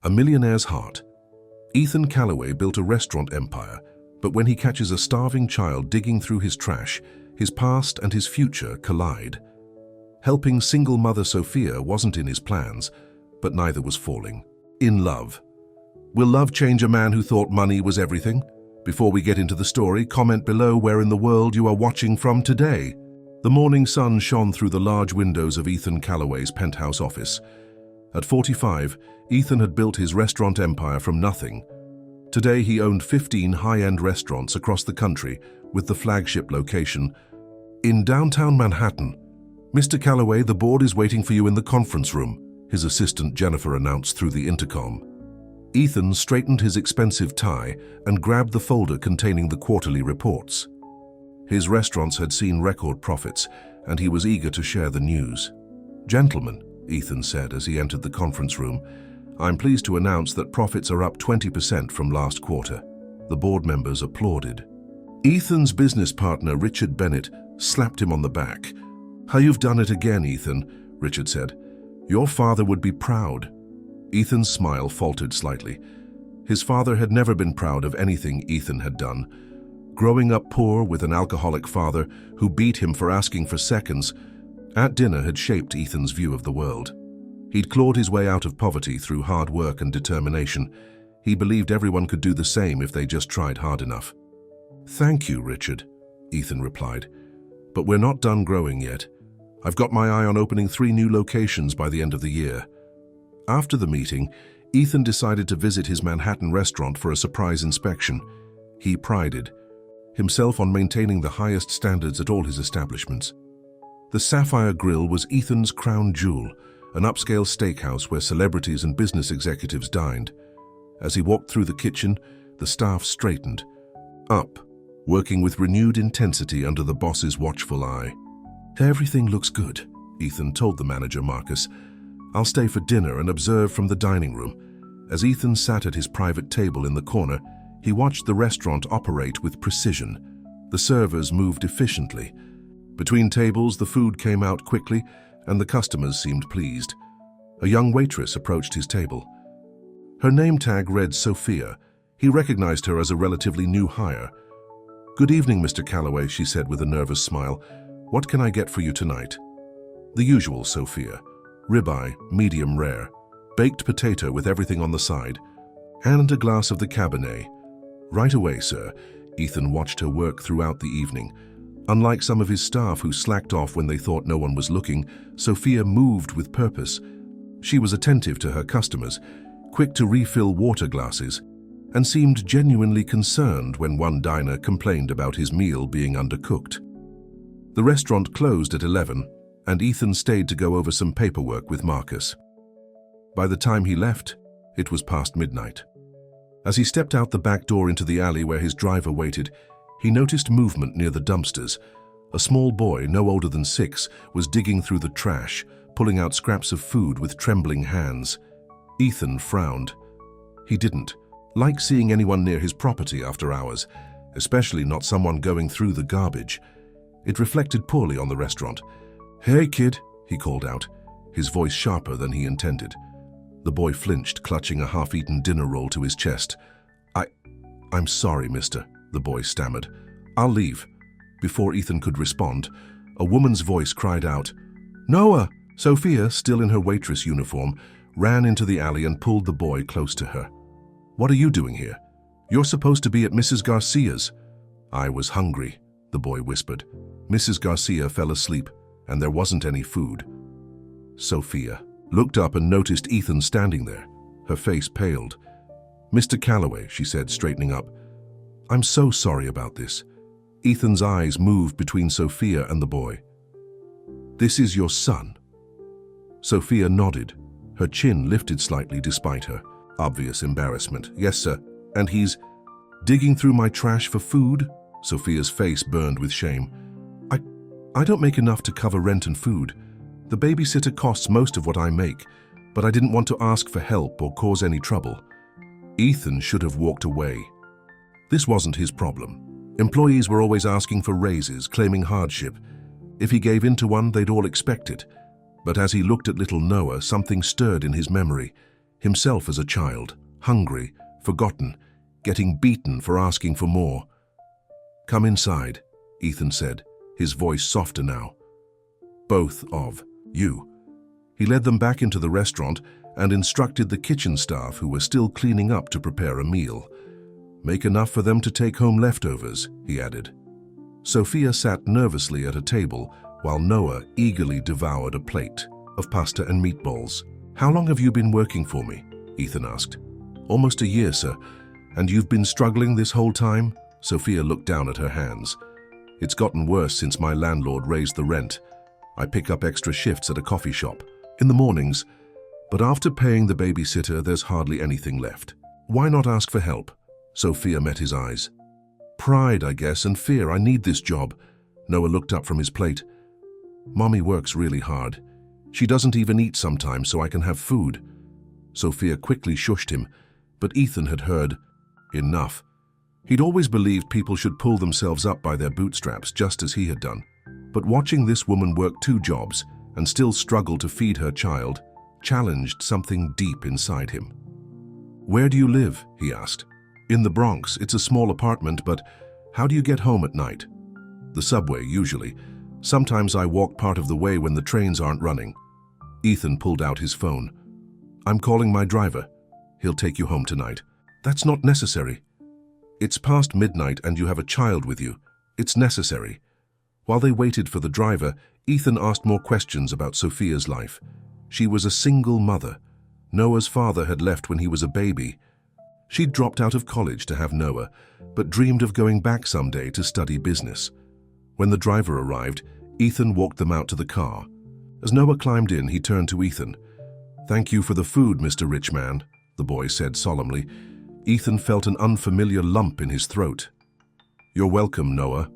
A Millionaire's Heart. Ethan Calloway built a restaurant empire, but when he catches a starving child digging through his trash, his past and his future collide. Helping single mother Sophia wasn't in his plans, but neither was falling in love. Will love change a man who thought money was everything? Before we get into the story, comment below where in the world you are watching from today. The morning sun shone through the large windows of Ethan Calloway's penthouse office. At 45, Ethan had built his restaurant empire from nothing. Today he owned 15 high-end restaurants across the country, with the flagship location in downtown Manhattan. "Mr. Calloway, the board is waiting for you in the conference room," his assistant Jennifer announced through the intercom. Ethan straightened his expensive tie and grabbed the folder containing the quarterly reports. His restaurants had seen record profits, and he was eager to share the news. "Gentlemen," Ethan said as he entered the conference room, "I'm pleased to announce that profits are up 20% from last quarter." The board members applauded. Ethan's business partner, Richard Bennett, slapped him on the back. "How you've done it again, Ethan," Richard said. "Your father would be proud." Ethan's smile faltered slightly. His father had never been proud of anything Ethan had done. Growing up poor with an alcoholic father who beat him for asking for seconds, at dinner had shaped Ethan's view of the world. He'd clawed his way out of poverty through hard work and determination. He believed everyone could do the same if they just tried hard enough. "Thank you, Richard," Ethan replied. "But we're not done growing yet. I've got my eye on opening 3 new locations by the end of the year." After the meeting, Ethan decided to visit his Manhattan restaurant for a surprise inspection. He prided himself on maintaining the highest standards at all his establishments. The Sapphire Grill was Ethan's crown jewel, an upscale steakhouse where celebrities and business executives dined. As he walked through the kitchen, the staff straightened up, working with renewed intensity under the boss's watchful eye. "Everything looks good," Ethan told the manager, Marcus. "I'll stay for dinner and observe from the dining room." As Ethan sat at his private table in the corner, he watched the restaurant operate with precision. The servers moved efficiently. Between tables, the food came out quickly, and the customers seemed pleased. A young waitress approached his table. Her name tag read Sophia. He recognized her as a relatively new hire. "Good evening, Mr. Calloway," she said with a nervous smile. "What can I get for you tonight?" "The usual, Sophia. Ribeye, medium rare, baked potato with everything on the side, and a glass of the Cabernet." "Right away, sir." Ethan watched her work throughout the evening. Unlike some of his staff who slacked off when they thought no one was looking, Sophia moved with purpose. She was attentive to her customers, quick to refill water glasses, and seemed genuinely concerned when one diner complained about his meal being undercooked. The restaurant closed at 11, and Ethan stayed to go over some paperwork with Marcus. By the time he left, it was past midnight. As he stepped out the back door into the alley where his driver waited, he noticed movement near the dumpsters. A small boy, no older than 6, was digging through the trash, pulling out scraps of food with trembling hands. Ethan frowned. He didn't like seeing anyone near his property after hours, especially not someone going through the garbage. It reflected poorly on the restaurant. "Hey, kid," he called out, his voice sharper than he intended. The boy flinched, clutching a half-eaten dinner roll to his chest. I'm sorry, mister," the boy stammered. "I'll leave." Before Ethan could respond, a woman's voice cried out, "Noah!" Sophia, still in her waitress uniform, ran into the alley and pulled the boy close to her. "What are you doing here? You're supposed to be at Mrs. Garcia's." "I was hungry," the boy whispered. "Mrs. Garcia fell asleep, and there wasn't any food." Sophia looked up and noticed Ethan standing there. Her face paled. "Mr. Calloway," she said, straightening up. "I'm so sorry about this." Ethan's eyes moved between Sophia and the boy. "This is your son?" Sophia nodded. Her chin lifted slightly despite her obvious embarrassment. "Yes, sir. And he's digging through my trash for food?" Sophia's face burned with shame. I don't make enough to cover rent and food. The babysitter costs most of what I make, but I didn't want to ask for help or cause any trouble." Ethan should have walked away. This wasn't his problem. Employees were always asking for raises, claiming hardship. If he gave in to one, they'd all expect it. But as he looked at little Noah, something stirred in his memory. himself as a child, hungry, forgotten, getting beaten for asking for more. "Come inside," Ethan said, his voice softer now. "Both of you." He led them back into the restaurant and instructed the kitchen staff, who were still cleaning up, to prepare a meal. "Make enough for them to take home leftovers," he added. Sophia sat nervously at a table while Noah eagerly devoured a plate of pasta and meatballs. "How long have you been working for me?" Ethan asked. "Almost a year, sir. And you've been struggling this whole time?" Sophia looked down at her hands. "It's gotten worse since my landlord raised the rent. I pick up extra shifts at a coffee shop in the mornings, but after paying the babysitter, there's hardly anything left." "Why not ask for help?" Sophia met his eyes. "Pride, I guess, and fear. I need this job." Noah looked up from his plate. "Mommy works really hard. She doesn't even eat sometimes so I can have food." Sophia quickly shushed him, but Ethan had heard enough. He'd always believed people should pull themselves up by their bootstraps, just as he had done. But watching this woman work 2 jobs and still struggle to feed her child challenged something deep inside him. "Where do you live?" he asked. "In the Bronx. It's a small apartment, but how do you get home at night?" "The subway, usually. Sometimes I walk part of the way when the trains aren't running." Ethan pulled out his phone. "I'm calling my driver. He'll take you home tonight." "That's not necessary." "It's past midnight and you have a child with you. It's necessary." While they waited for the driver, Ethan asked more questions about Sophia's life. She was a single mother. Noah's father had left when he was a baby. She'd dropped out of college to have Noah, but dreamed of going back someday to study business. When the driver arrived, Ethan walked them out to the car. As Noah climbed in, he turned to Ethan. "Thank you for the food, Mr. Richman," the boy said solemnly. Ethan felt an unfamiliar lump in his throat. "You're welcome, Noah."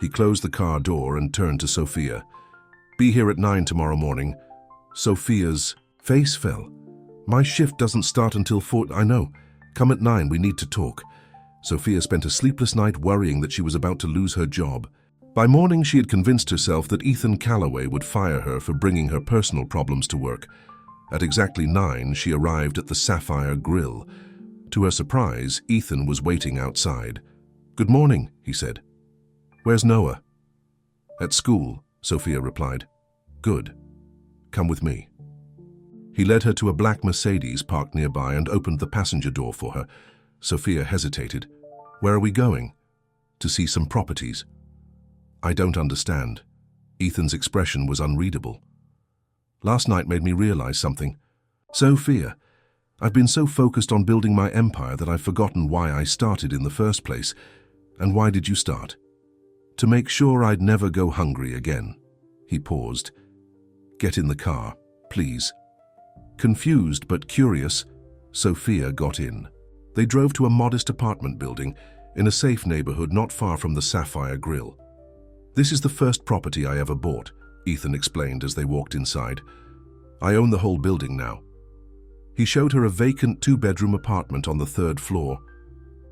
He closed the car door and turned to Sophia. "Be here at 9 tomorrow morning." Sophia's face fell. "My shift doesn't start until 4. I know. Come at 9, we need to talk." Sophia spent a sleepless night worrying that she was about to lose her job. By morning, she had convinced herself that Ethan Calloway would fire her for bringing her personal problems to work. At exactly 9, she arrived at the Sapphire Grill. To her surprise, Ethan was waiting outside. "Good morning," he said. "Where's Noah?" "At school," Sophia replied. "Good. Come with me." He led her to a black Mercedes parked nearby and opened the passenger door for her. Sophia hesitated. "Where are we going?" "To see some properties." "I don't understand." Ethan's expression was unreadable. "Last night made me realize something. Sophia, I've been so focused on building my empire that I've forgotten why I started in the first place. And why did you start?" "To make sure I'd never go hungry again." He paused. "Get in the car, please." Confused but curious, Sophia got in. They drove to a modest apartment building in a safe neighborhood not far from the Sapphire Grill. "This is the first property I ever bought," Ethan explained as they walked inside. "I own the whole building now." He showed her a vacant 2-bedroom apartment on the 3rd floor.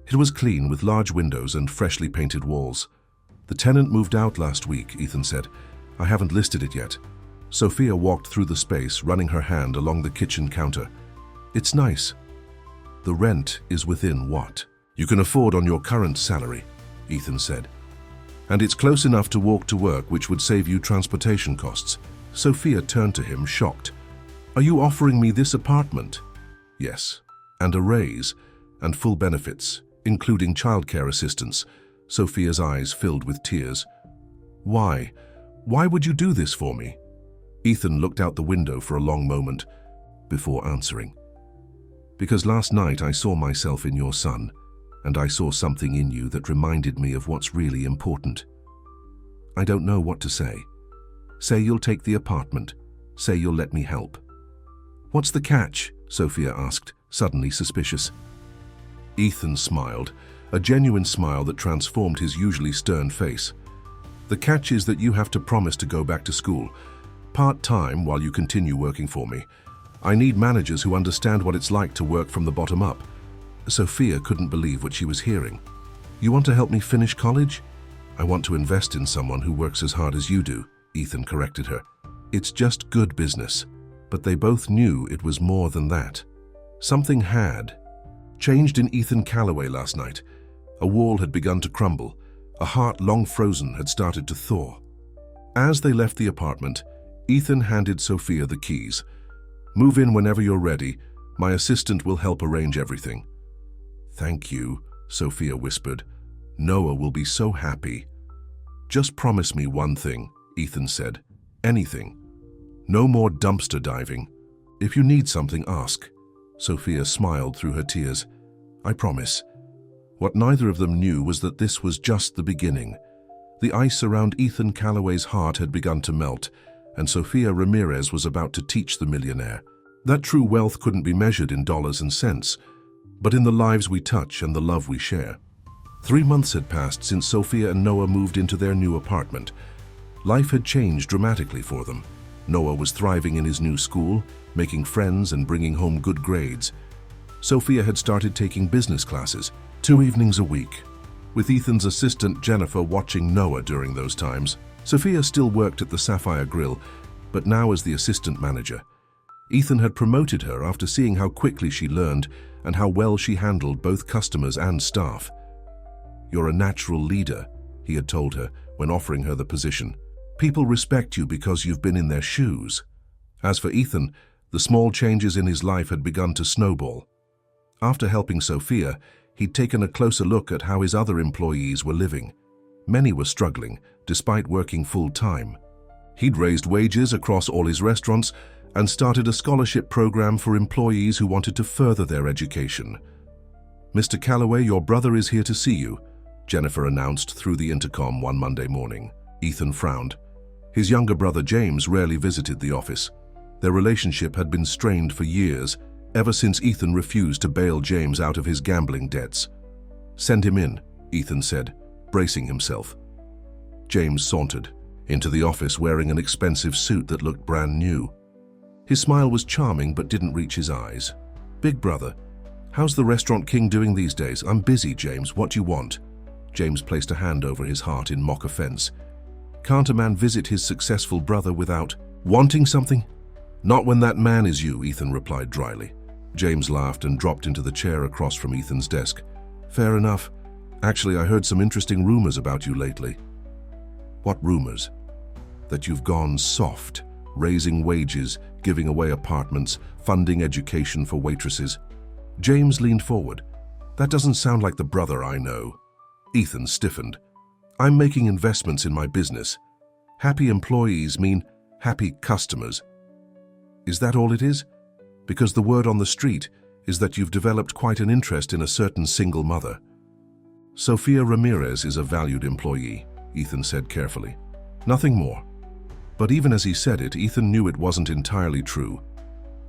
It was clean with large windows and freshly painted walls. "The tenant moved out last week," Ethan said. "I haven't listed it yet." Sophia walked through the space, running her hand along the kitchen counter. "It's nice." "The rent is within what you can afford on your current salary," Ethan said. "And it's close enough to walk to work, which would save you transportation costs." Sophia turned to him, shocked. "Are you offering me this apartment?" "Yes, and a raise, and full benefits, including childcare assistance." Sophia's eyes filled with tears. "Why? Why would you do this for me?" Ethan looked out the window for a long moment before answering. "Because last night I saw myself in your son, and I saw something in you that reminded me of what's really important. I don't know what to say. Say you'll take the apartment. Say you'll let me help." "What's the catch?" Sophia asked, suddenly suspicious. Ethan smiled, a genuine smile that transformed his usually stern face. "The catch is that you have to promise to go back to school, part-time while you continue working for me. I need managers who understand what it's like to work from the bottom up." Sophia couldn't believe what she was hearing. "You want to help me finish college?" "I want to invest in someone who works as hard as you do," Ethan corrected her. "It's just good business." But they both knew it was more than that. Something had changed in Ethan Callaway last night. A wall had begun to crumble. A heart long frozen had started to thaw. As they left the apartment, Ethan handed Sophia the keys. "Move in whenever you're ready. My assistant will help arrange everything." "Thank you," Sophia whispered. "Noah will be so happy." "Just promise me one thing," Ethan said. "Anything. No more dumpster diving. If you need something, ask." Sophia smiled through her tears. "I promise." What neither of them knew was that this was just the beginning. The ice around Ethan Callaway's heart had begun to melt, and Sophia Ramirez was about to teach the millionaire that true wealth couldn't be measured in dollars and cents, but in the lives we touch and the love we share. 3 months had passed since Sophia and Noah moved into their new apartment. Life had changed dramatically for them. Noah was thriving in his new school, making friends and bringing home good grades. Sophia had started taking business classes, 2 evenings a week, with Ethan's assistant Jennifer watching Noah during those times. Sophia still worked at the Sapphire Grill, but now as the assistant manager. Ethan had promoted her after seeing how quickly she learned and how well she handled both customers and staff. "You're a natural leader," he had told her when offering her the position. "People respect you because you've been in their shoes." As for Ethan, the small changes in his life had begun to snowball. After helping Sophia, he'd taken a closer look at how his other employees were living. Many were struggling, despite working full-time. He'd raised wages across all his restaurants and started a scholarship program for employees who wanted to further their education. "Mr. Callaway, your brother is here to see you," Jennifer announced through the intercom one Monday morning. Ethan frowned. His younger brother James rarely visited the office. Their relationship had been strained for years, ever since Ethan refused to bail James out of his gambling debts. "Send him in," Ethan said, bracing himself. James sauntered into the office wearing an expensive suit that looked brand new. His smile was charming but didn't reach his eyes. "Big brother, how's the restaurant king doing these days?" "I'm busy, James. What do you want?" James placed a hand over his heart in mock offense. "Can't a man visit his successful brother without wanting something?" "Not when that man is you," Ethan replied dryly. James laughed and dropped into the chair across from Ethan's desk. "Fair enough. Actually, I heard some interesting rumors about you lately." "What rumors?" "That you've gone soft, raising wages, giving away apartments, funding education for waitresses." James leaned forward. "That doesn't sound like the brother I know." Ethan stiffened. "I'm making investments in my business. Happy employees mean happy customers." "Is that all it is? Because the word on the street is that you've developed quite an interest in a certain single mother." "Sophia Ramirez is a valued employee," Ethan said carefully. Nothing more. But even as he said it, Ethan knew it wasn't entirely true.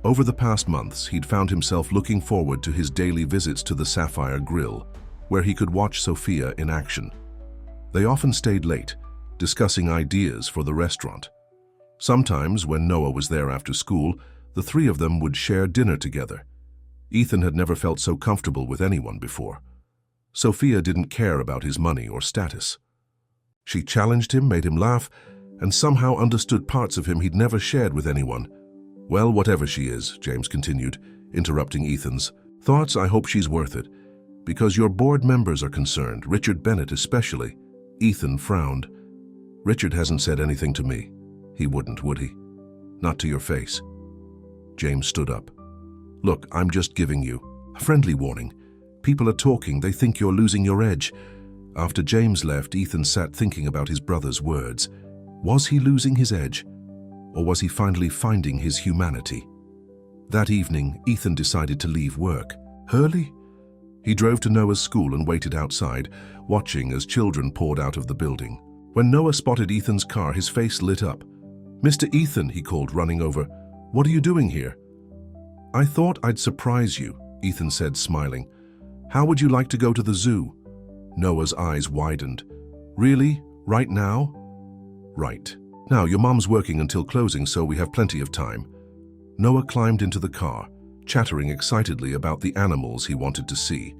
Over the past months, he'd found himself looking forward to his daily visits to the Sapphire Grill, where he could watch Sophia in action. They often stayed late, discussing ideas for the restaurant. Sometimes, when Noah was there after school, the three of them would share dinner together. Ethan had never felt so comfortable with anyone before. Sophia didn't care about his money or status. She challenged him, made him laugh, and somehow understood parts of him he'd never shared with anyone. "Well, whatever she is," James continued, interrupting Ethan's thoughts, "I hope she's worth it. Because your board members are concerned, Richard Bennett especially." Ethan frowned. "Richard hasn't said anything to me." "He wouldn't, would he? Not to your face." James stood up. "Look, I'm just giving you a friendly warning. People are talking, they think you're losing your edge." After James left, Ethan sat thinking about his brother's words. Was he losing his edge? Or was he finally finding his humanity? That evening, Ethan decided to leave work. Early? He drove to Noah's school and waited outside, watching as children poured out of the building. When Noah spotted Ethan's car, his face lit up. "Mr. Ethan," he called, running over. "What are you doing here?" "I thought I'd surprise you," Ethan said, smiling. "How would you like to go to the zoo?" Noah's eyes widened. "Really? Right now?" "Right. Now, your mom's working until closing, so we have plenty of time." Noah climbed into the car, chattering excitedly about the animals he wanted to see.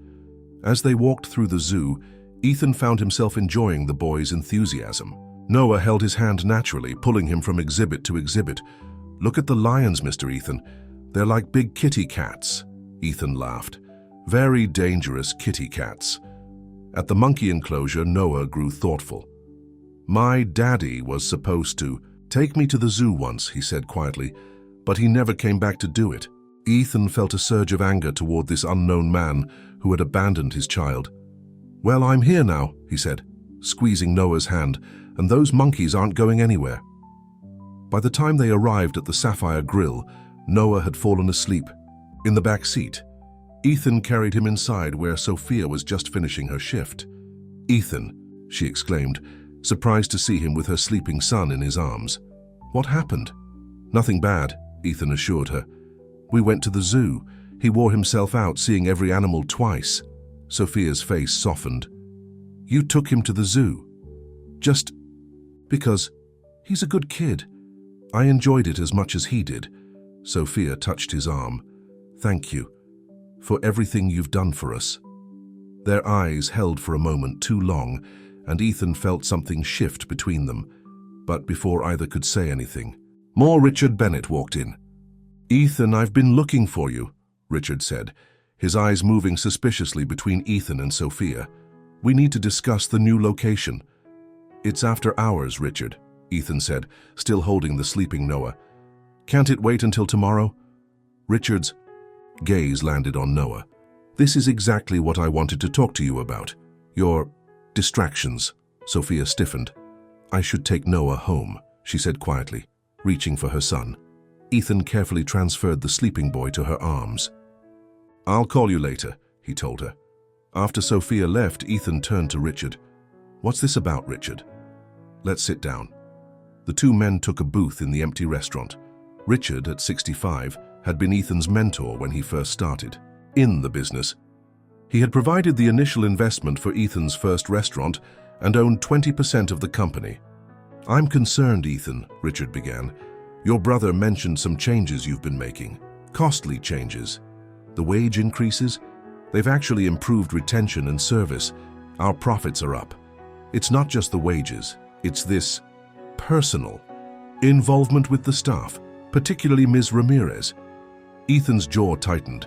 As they walked through the zoo, Ethan found himself enjoying the boy's enthusiasm. Noah held his hand naturally, pulling him from exhibit to exhibit. "Look at the lions, Mr. Ethan. They're like big kitty cats." Ethan laughed. Very dangerous kitty cats. At the monkey enclosure, Noah grew thoughtful. My daddy was supposed to take me to the zoo once, he said quietly, but he never came back to do it. Ethan felt a surge of anger toward this unknown man who had abandoned his child. Well, I'm here now, he said, squeezing Noah's hand, and those monkeys aren't going anywhere. By the time they arrived at the Sapphire Grill, Noah had fallen asleep. In the back seat, Ethan carried him inside where Sophia was just finishing her shift. Ethan, she exclaimed, surprised to see him with her sleeping son in his arms. What happened? Nothing bad, Ethan assured her. We went to the zoo. He wore himself out seeing every animal twice. Sophia's face softened. You took him to the zoo? Just because he's a good kid. I enjoyed it as much as he did. Sophia touched his arm. Thank you for everything you've done for us. Their eyes held for a moment too long, and Ethan felt something shift between them. But before either could say anything, more Richard Bennett walked in. Ethan, I've been looking for you, Richard said, his eyes moving suspiciously between Ethan and Sophia. We need to discuss the new location. It's after hours, Richard, Ethan said, still holding the sleeping Noah. Can't it wait until tomorrow? Richard's gaze landed on Noah. This is exactly what I wanted to talk to you about. Your distractions. Sophia stiffened. I should take Noah home, she said quietly, reaching for her son. Ethan carefully transferred the sleeping boy to her arms. I'll call you later, he told her. After Sophia left, Ethan turned to Richard. What's this about, Richard? Let's sit down. The two men took a booth in the empty restaurant. Richard, at 65, had been Ethan's mentor when he first started in the business. He had provided the initial investment for Ethan's first restaurant and owned 20% of the company. I'm concerned, Ethan, Richard began. Your brother mentioned some changes you've been making. Costly changes. The wage increases? They've actually improved retention and service. Our profits are up. It's not just the wages. It's this personal involvement with the staff, particularly Ms. Ramirez. Ethan's jaw tightened.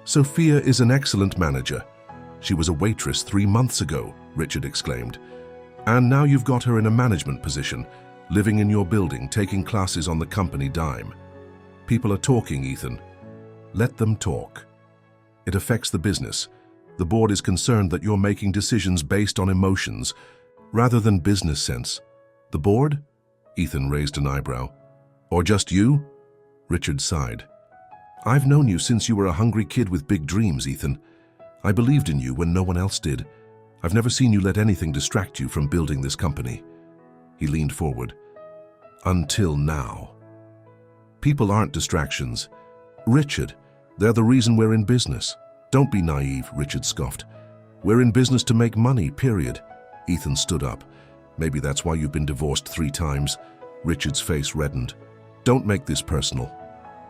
Sophia is an excellent manager. She was a waitress 3 months ago, Richard exclaimed. And now you've got her in a management position, living in your building, taking classes on the company dime. People are talking, Ethan. Let them talk. It affects the business. The board is concerned that you're making decisions based on emotions rather than business sense. The board? Ethan raised an eyebrow. Or just you? Richard sighed. I've known you since you were a hungry kid with big dreams, Ethan. I believed in you when no one else did. I've never seen you let anything distract you from building this company. He leaned forward. Until now. People aren't distractions. Richard, they're the reason we're in business. Don't be naive, Richard scoffed. We're in business to make money, period. Ethan stood up. Maybe that's why you've been divorced 3 times. Richard's face reddened. Don't make this personal.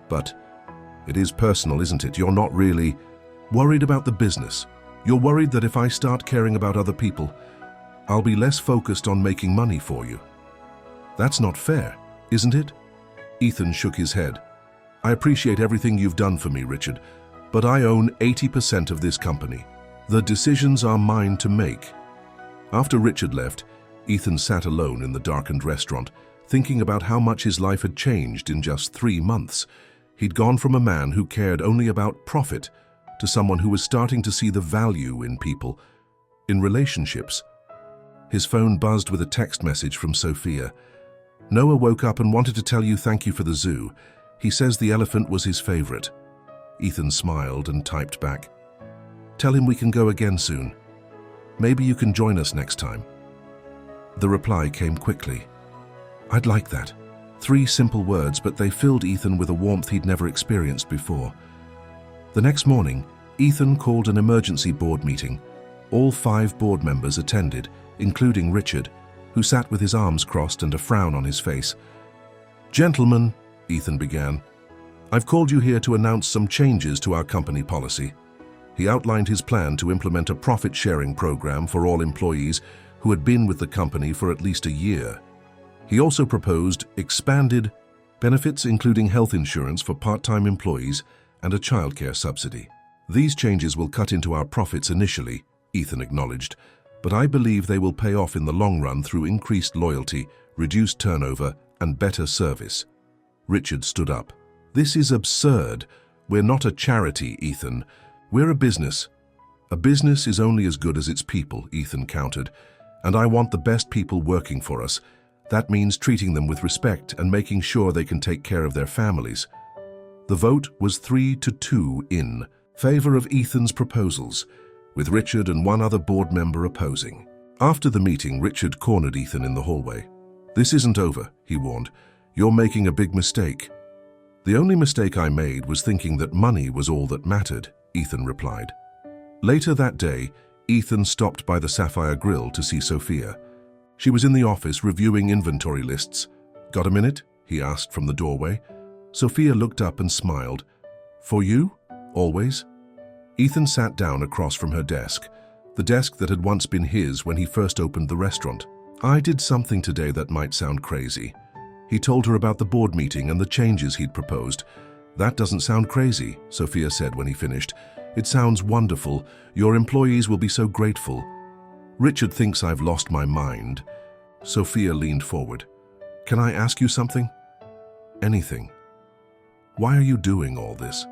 But it is personal, isn't it? You're not really worried about the business. You're worried that if I start caring about other people, I'll be less focused on making money for you. That's not fair, isn't it? Ethan shook his head. I appreciate everything you've done for me, Richard, but I own 80% of this company. The decisions are mine to make. After Richard left, Ethan sat alone in the darkened restaurant, thinking about how much his life had changed in just 3 months. He'd gone from a man who cared only about profit to someone who was starting to see the value in people, in relationships. His phone buzzed with a text message from Sophia. Noah woke up and wanted to tell you thank you for the zoo. He says the elephant was his favorite. Ethan smiled and typed back. Tell him we can go again soon. Maybe you can join us next time. The reply came quickly. I'd like that. 3 simple words, but they filled Ethan with a warmth he'd never experienced before. The next morning, Ethan called an emergency board meeting. All 5 board members attended, including Richard, who sat with his arms crossed and a frown on his face. Gentlemen, Ethan began, I've called you here to announce some changes to our company policy. He outlined his plan to implement a profit-sharing program for all employees who had been with the company for at least a year. He also proposed expanded benefits, including health insurance for part-time employees and a childcare subsidy. These changes will cut into our profits initially, Ethan acknowledged, but I believe they will pay off in the long run through increased loyalty, reduced turnover, and better service. Richard stood up. This is absurd. We're not a charity, Ethan. We're a business. A business is only as good as its people, Ethan countered, and I want the best people working for us. That means treating them with respect and making sure they can take care of their families. The vote was 3-2 in favor of Ethan's proposals, with Richard and one other board member opposing. After the meeting, Richard cornered Ethan in the hallway. "This isn't over," he warned. "You're making a big mistake." "The only mistake I made was thinking that money was all that mattered," Ethan replied. Later that day, Ethan stopped by the Sapphire Grill to see Sophia. She was in the office reviewing inventory lists. "Got a minute?" he asked from the doorway. Sophia looked up and smiled. "For you? Always?" Ethan sat down across from her desk, the desk that had once been his when he first opened the restaurant. "I did something today that might sound crazy." He told her about the board meeting and the changes he'd proposed. "That doesn't sound crazy," Sophia said when he finished. "It sounds wonderful. Your employees will be so grateful." "Richard thinks I've lost my mind." Sophia leaned forward. "Can I ask you something?" "Anything." "Why are you doing all this?"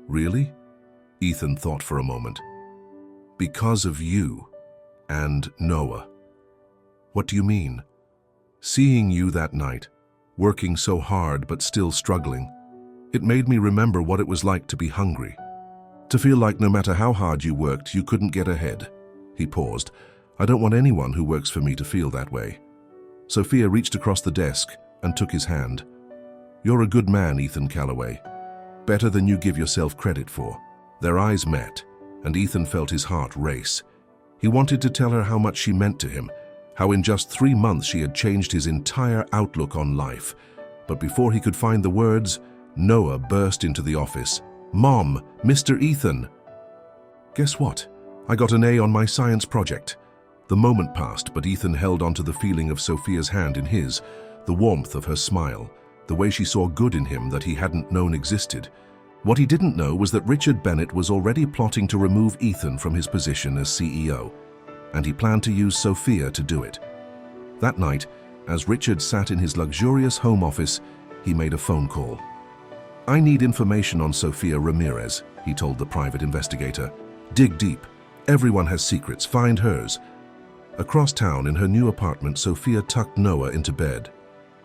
"Really?" Ethan thought for a moment. "Because of you and Noah." "What do you mean?" "Seeing you that night, working so hard but still struggling, it made me remember what it was like to be hungry. To feel like no matter how hard you worked, you couldn't get ahead." He paused. "I don't want anyone who works for me to feel that way." Sophia reached across the desk and took his hand. "You're a good man, Ethan Callaway. Better than you give yourself credit for." Their eyes met, and Ethan felt his heart race. He wanted to tell her how much she meant to him, how in just 3 months she had changed his entire outlook on life. But before he could find the words, Noah burst into the office. "Mom, Mr. Ethan!" "Guess what? I got an A on my science project." The moment passed, but Ethan held onto the feeling of Sophia's hand in his, the warmth of her smile, the way she saw good in him that he hadn't known existed. What he didn't know was that Richard Bennett was already plotting to remove Ethan from his position as CEO, and he planned to use Sophia to do it. That night, as Richard sat in his luxurious home office, he made a phone call. "I need information on Sophia Ramirez," he told the private investigator. "Dig deep. Everyone has secrets. Find hers." Across town in her new apartment, Sophia tucked Noah into bed.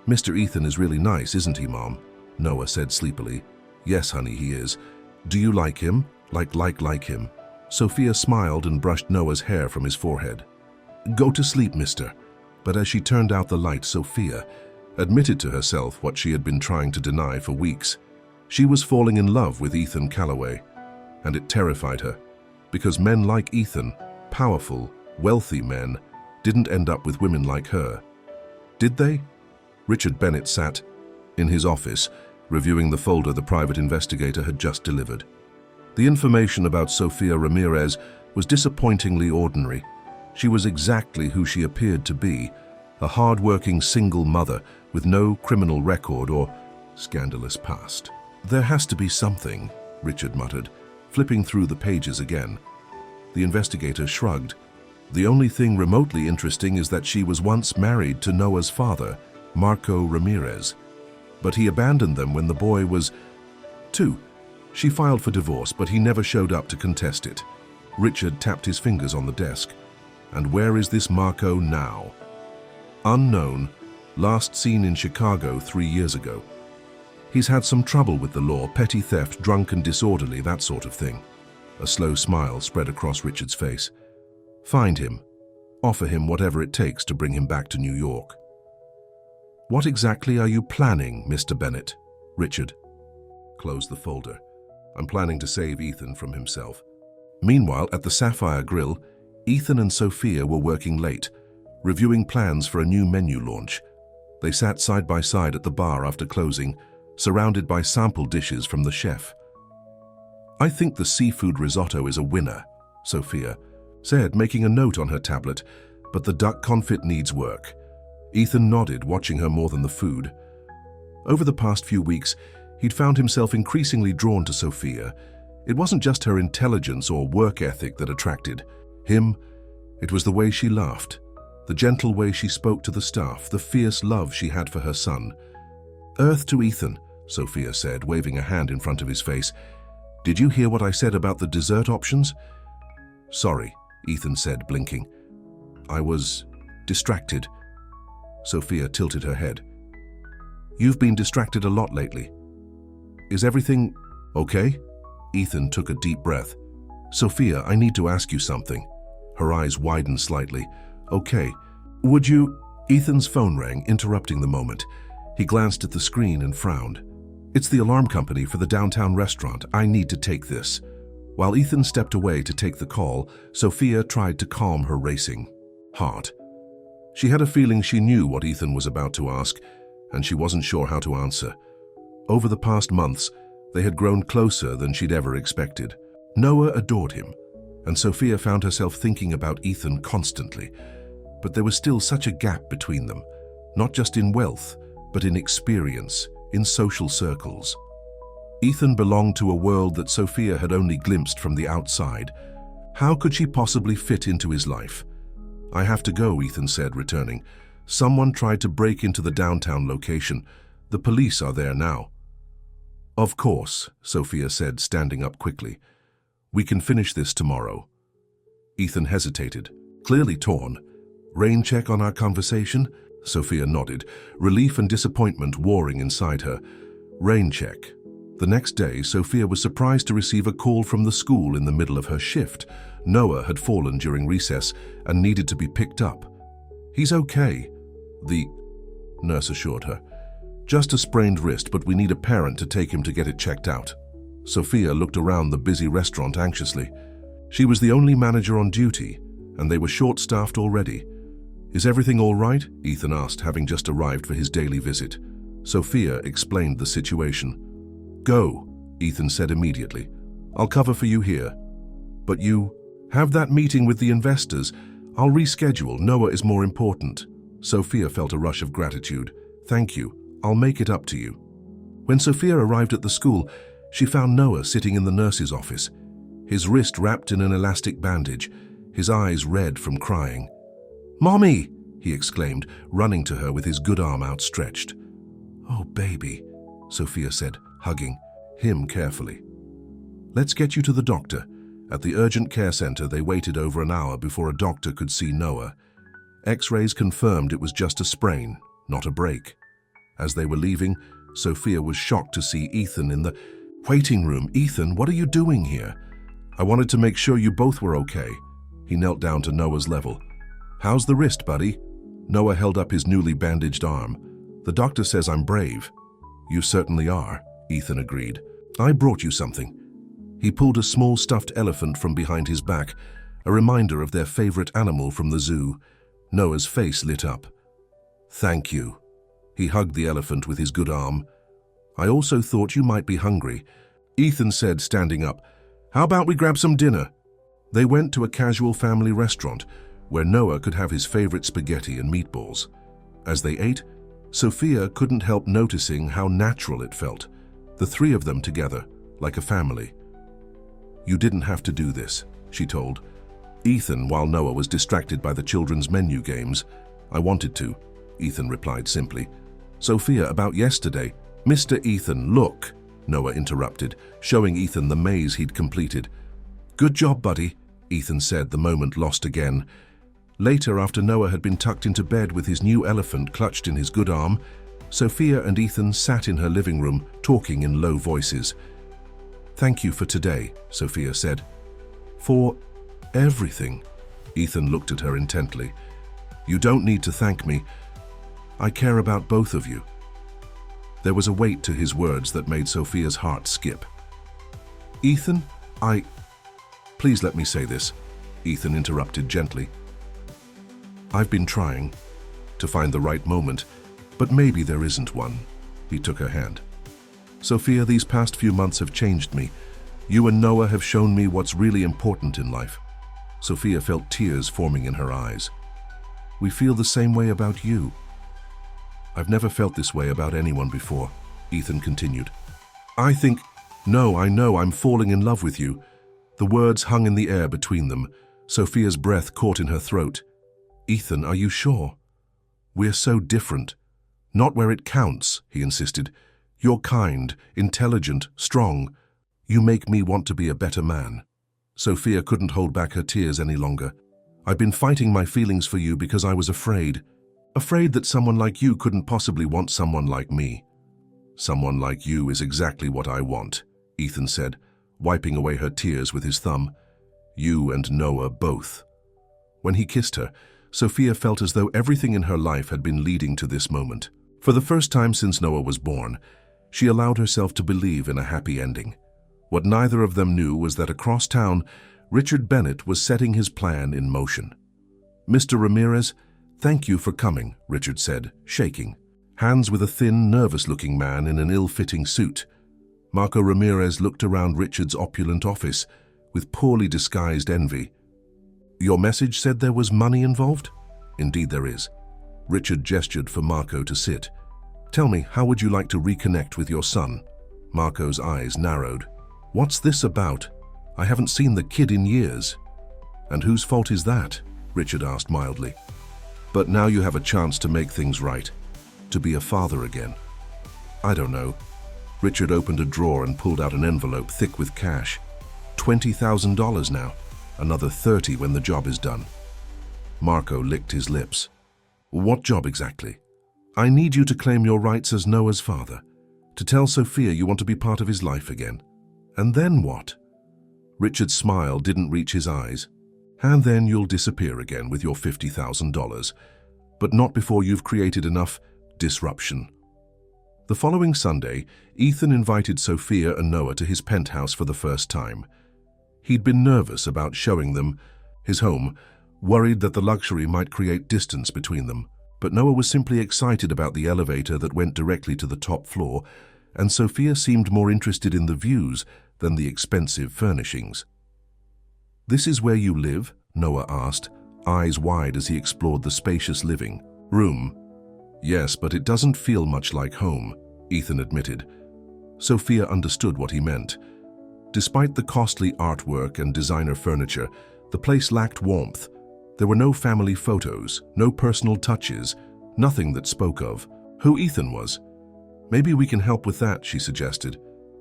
"Mr. Ethan is really nice, isn't he, Mom?" Noah said sleepily. "Yes, honey, he is. Do you like him? Like him?" Sophia smiled and brushed Noah's hair from his forehead. "Go to sleep, mister." But as she turned out the light, Sophia admitted to herself what she had been trying to deny for weeks. She was falling in love with Ethan Callaway, and it terrified her, because men like Ethan, powerful, wealthy men, didn't end up with women like her. Did they? Richard Bennett sat in his office, reviewing the folder the private investigator had just delivered. The information about Sophia Ramirez was disappointingly ordinary. She was exactly who she appeared to be, a hard-working single mother with no criminal record or scandalous past. "There has to be something," Richard muttered, flipping through the pages again. The investigator shrugged. "The only thing remotely interesting is that she was once married to Noah's father, Marco Ramirez. But he abandoned them when the boy was 2. She filed for divorce, but he never showed up to contest it." Richard tapped his fingers on the desk. "And where is this Marco now?" "Unknown. Last seen in Chicago 3 years ago. He's had some trouble with the law, petty theft, drunk and disorderly, that sort of thing." A slow smile spread across Richard's face. "Find him. Offer him whatever it takes to bring him back to New York." "What exactly are you planning, Mr. Bennett?" Richard closed the folder. "I'm planning to save Ethan from himself." Meanwhile, at the Sapphire Grill, Ethan and Sophia were working late, reviewing plans for a new menu launch. They sat side by side at the bar after closing, surrounded by sample dishes from the chef. "I think the seafood risotto is a winner," Sophia said, making a note on her tablet, "but the duck confit needs work." Ethan nodded, watching her more than the food. Over the past few weeks, He'd found himself increasingly drawn to Sophia. It wasn't just her intelligence or work ethic that attracted him. It was the way she laughed, the gentle way she spoke to the staff, the fierce love she had for her son. "Earth to Ethan," Sophia said, waving a hand in front of his face. "Did you hear what I said about the dessert options?" "Sorry," Ethan said, blinking. "I was distracted." Sophia tilted her head. "You've been distracted a lot lately. Is everything okay?" Ethan took a deep breath. "Sophia, I need to ask you something." Her eyes widened slightly. "Okay. Would you—" Ethan's phone rang, interrupting the moment. He glanced at the screen and frowned. "It's the alarm company for the downtown restaurant. I need to take this." While Ethan stepped away to take the call, Sophia tried to calm her racing heart. She had a feeling she knew what Ethan was about to ask, and she wasn't sure how to answer. Over the past months, they had grown closer than she'd ever expected. Noah adored him, and Sophia found herself thinking about Ethan constantly. But there was still such a gap between them, not just in wealth, but in experience, in social circles. Ethan belonged to a world that Sophia had only glimpsed from the outside. How could she possibly fit into his life? "I have to go," Ethan said, returning. "Someone tried to break into the downtown location. The police are there now." "Of course," Sophia said, standing up quickly. "We can finish this tomorrow." Ethan hesitated, clearly torn. "Rain check on our conversation?" Sophia nodded, relief and disappointment warring inside her. Rain check. The next day, Sophia was surprised to receive a call from the school in the middle of her shift. Noah had fallen during recess and needed to be picked up. "He's okay," the nurse assured her. "Just a sprained wrist, but we need a parent to take him to get it checked out." Sophia looked around the busy restaurant anxiously. She was the only manager on duty, and they were short-staffed already. "Is everything all right?" Ethan asked, having just arrived for his daily visit. Sophia explained the situation. "Go," Ethan said immediately. "I'll cover for you here." "But you have that meeting with the investors. I'll reschedule. Noah is more important." Sophia felt a rush of gratitude. "Thank you. I'll make it up to you." When Sophia arrived at the school, she found Noah sitting in the nurse's office, his wrist wrapped in an elastic bandage, his eyes red from crying. "Mommy!" he exclaimed, running to her with his good arm outstretched. "Oh, baby," Sophia said, hugging him carefully. "Let's get you to the doctor." At the urgent care center, they waited over an hour before a doctor could see Noah. X-rays confirmed it was just a sprain, not a break. As they were leaving, Sophia was shocked to see Ethan in the waiting room. "Ethan, what are you doing here?" "I wanted to make sure you both were okay." He knelt down to Noah's level. "How's the wrist, buddy?" Noah held up his newly bandaged arm. "The doctor says I'm brave." "You certainly are," Ethan agreed. "I brought you something." He pulled a small stuffed elephant from behind his back, a reminder of their favorite animal from the zoo. Noah's face lit up. "Thank you." He hugged the elephant with his good arm. "I also thought you might be hungry," Ethan said, standing up. "How about we grab some dinner?" They went to a casual family restaurant where Noah could have his favorite spaghetti and meatballs. As they ate, Sophia couldn't help noticing how natural it felt, the three of them together, like a family. "You didn't have to do this," she told Ethan while Noah was distracted by the children's menu games. "I wanted to," Ethan replied simply. "Sophia, about yesterday." "Mr. Ethan, look," Noah interrupted, showing Ethan the maze he'd completed. "Good job, buddy," Ethan said, the moment lost again. Later, after Noah had been tucked into bed with his new elephant clutched in his good arm, Sophia and Ethan sat in her living room, talking in low voices. "Thank you for today," Sophia said. "For everything." Ethan looked at her intently. "You don't need to thank me. I care about both of you." There was a weight to his words that made Sophia's heart skip. "Ethan, Please let me say this," Ethan interrupted gently. "I've been trying to find the right moment, but maybe there isn't one." He took her hand. "Sophia, these past few months have changed me. You and Noah have shown me what's really important in life." Sophia felt tears forming in her eyes. "We feel the same way about you." "I've never felt this way about anyone before," Ethan continued. I think, no, I know I'm falling in love with you. The words hung in the air between them. Sophia's breath caught in her throat. Ethan, are you sure? We're so different. Not where it counts, he insisted. You're kind, intelligent, strong. You make me want to be a better man. Sophia couldn't hold back her tears any longer. I've been fighting my feelings for you because I was afraid. Afraid that someone like you couldn't possibly want someone like me. Someone like you is exactly what I want, Ethan said, wiping away her tears with his thumb. You and Noah both. When he kissed her, Sophia felt as though everything in her life had been leading to this moment. For the first time since Noah was born, she allowed herself to believe in a happy ending. What neither of them knew was that across town, Richard Bennett was setting his plan in motion. Mr. Ramirez, thank you for coming, Richard said, shaking, hands with a thin, nervous-looking man in an ill-fitting suit. Marco Ramirez looked around Richard's opulent office with poorly disguised envy. Your message said there was money involved? Indeed there is. Richard gestured for Marco to sit. Tell me, how would you like to reconnect with your son? Marco's eyes narrowed. What's this about? I haven't seen the kid in years. And whose fault is that? Richard asked mildly. But now you have a chance to make things right, to be a father again. I don't know. Richard opened a drawer and pulled out an envelope thick with cash. $20,000 now, another 30 when the job is done. Marco licked his lips. What job exactly? I need you to claim your rights as Noah's father, to tell Sophia you want to be part of his life again. And then what? Richard's smile didn't reach his eyes. And then you'll disappear again with your $50,000, but not before you've created enough disruption. The following Sunday, Ethan invited Sophia and Noah to his penthouse for the first time. He'd been nervous about showing them his home, worried that the luxury might create distance between them. But Noah was simply excited about the elevator that went directly to the top floor, and Sophia seemed more interested in the views than the expensive furnishings. This is where you live? Noah asked, eyes wide as he explored the spacious living room. Yes, but it doesn't feel much like home, Ethan admitted. Sophia understood what he meant. Despite the costly artwork and designer furniture, the place lacked warmth. There were no family photos, no personal touches, nothing that spoke of who Ethan was. Maybe we can help with that, she suggested.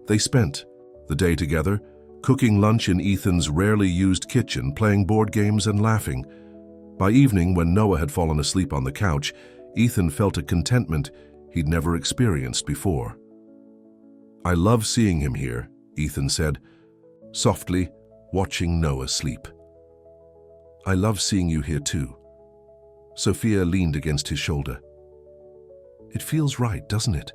They spent the day together, cooking lunch in Ethan's rarely used kitchen, playing board games and laughing. By evening, when Noah had fallen asleep on the couch, Ethan felt a contentment he'd never experienced before. I love seeing him here, Ethan said, softly, watching Noah sleep. I love seeing you here too. Sophia leaned against his shoulder. It feels right, doesn't it?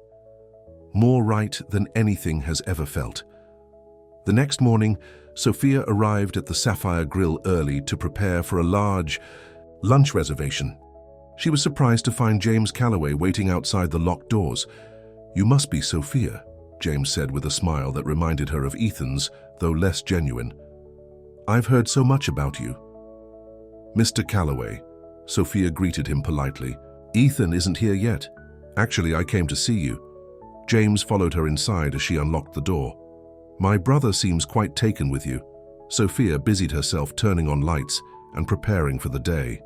More right than anything has ever felt. The next morning, Sophia arrived at the Sapphire Grill early to prepare for a large lunch reservation. She was surprised to find James Calloway waiting outside the locked doors. You must be Sophia, James said with a smile that reminded her of Ethan's, though less genuine. I've heard so much about you. Mr. Calloway, Sophia greeted him politely. Ethan isn't here yet. Actually, I came to see you. James followed her inside as she unlocked the door. My brother seems quite taken with you. Sophia busied herself turning on lights and preparing for the day.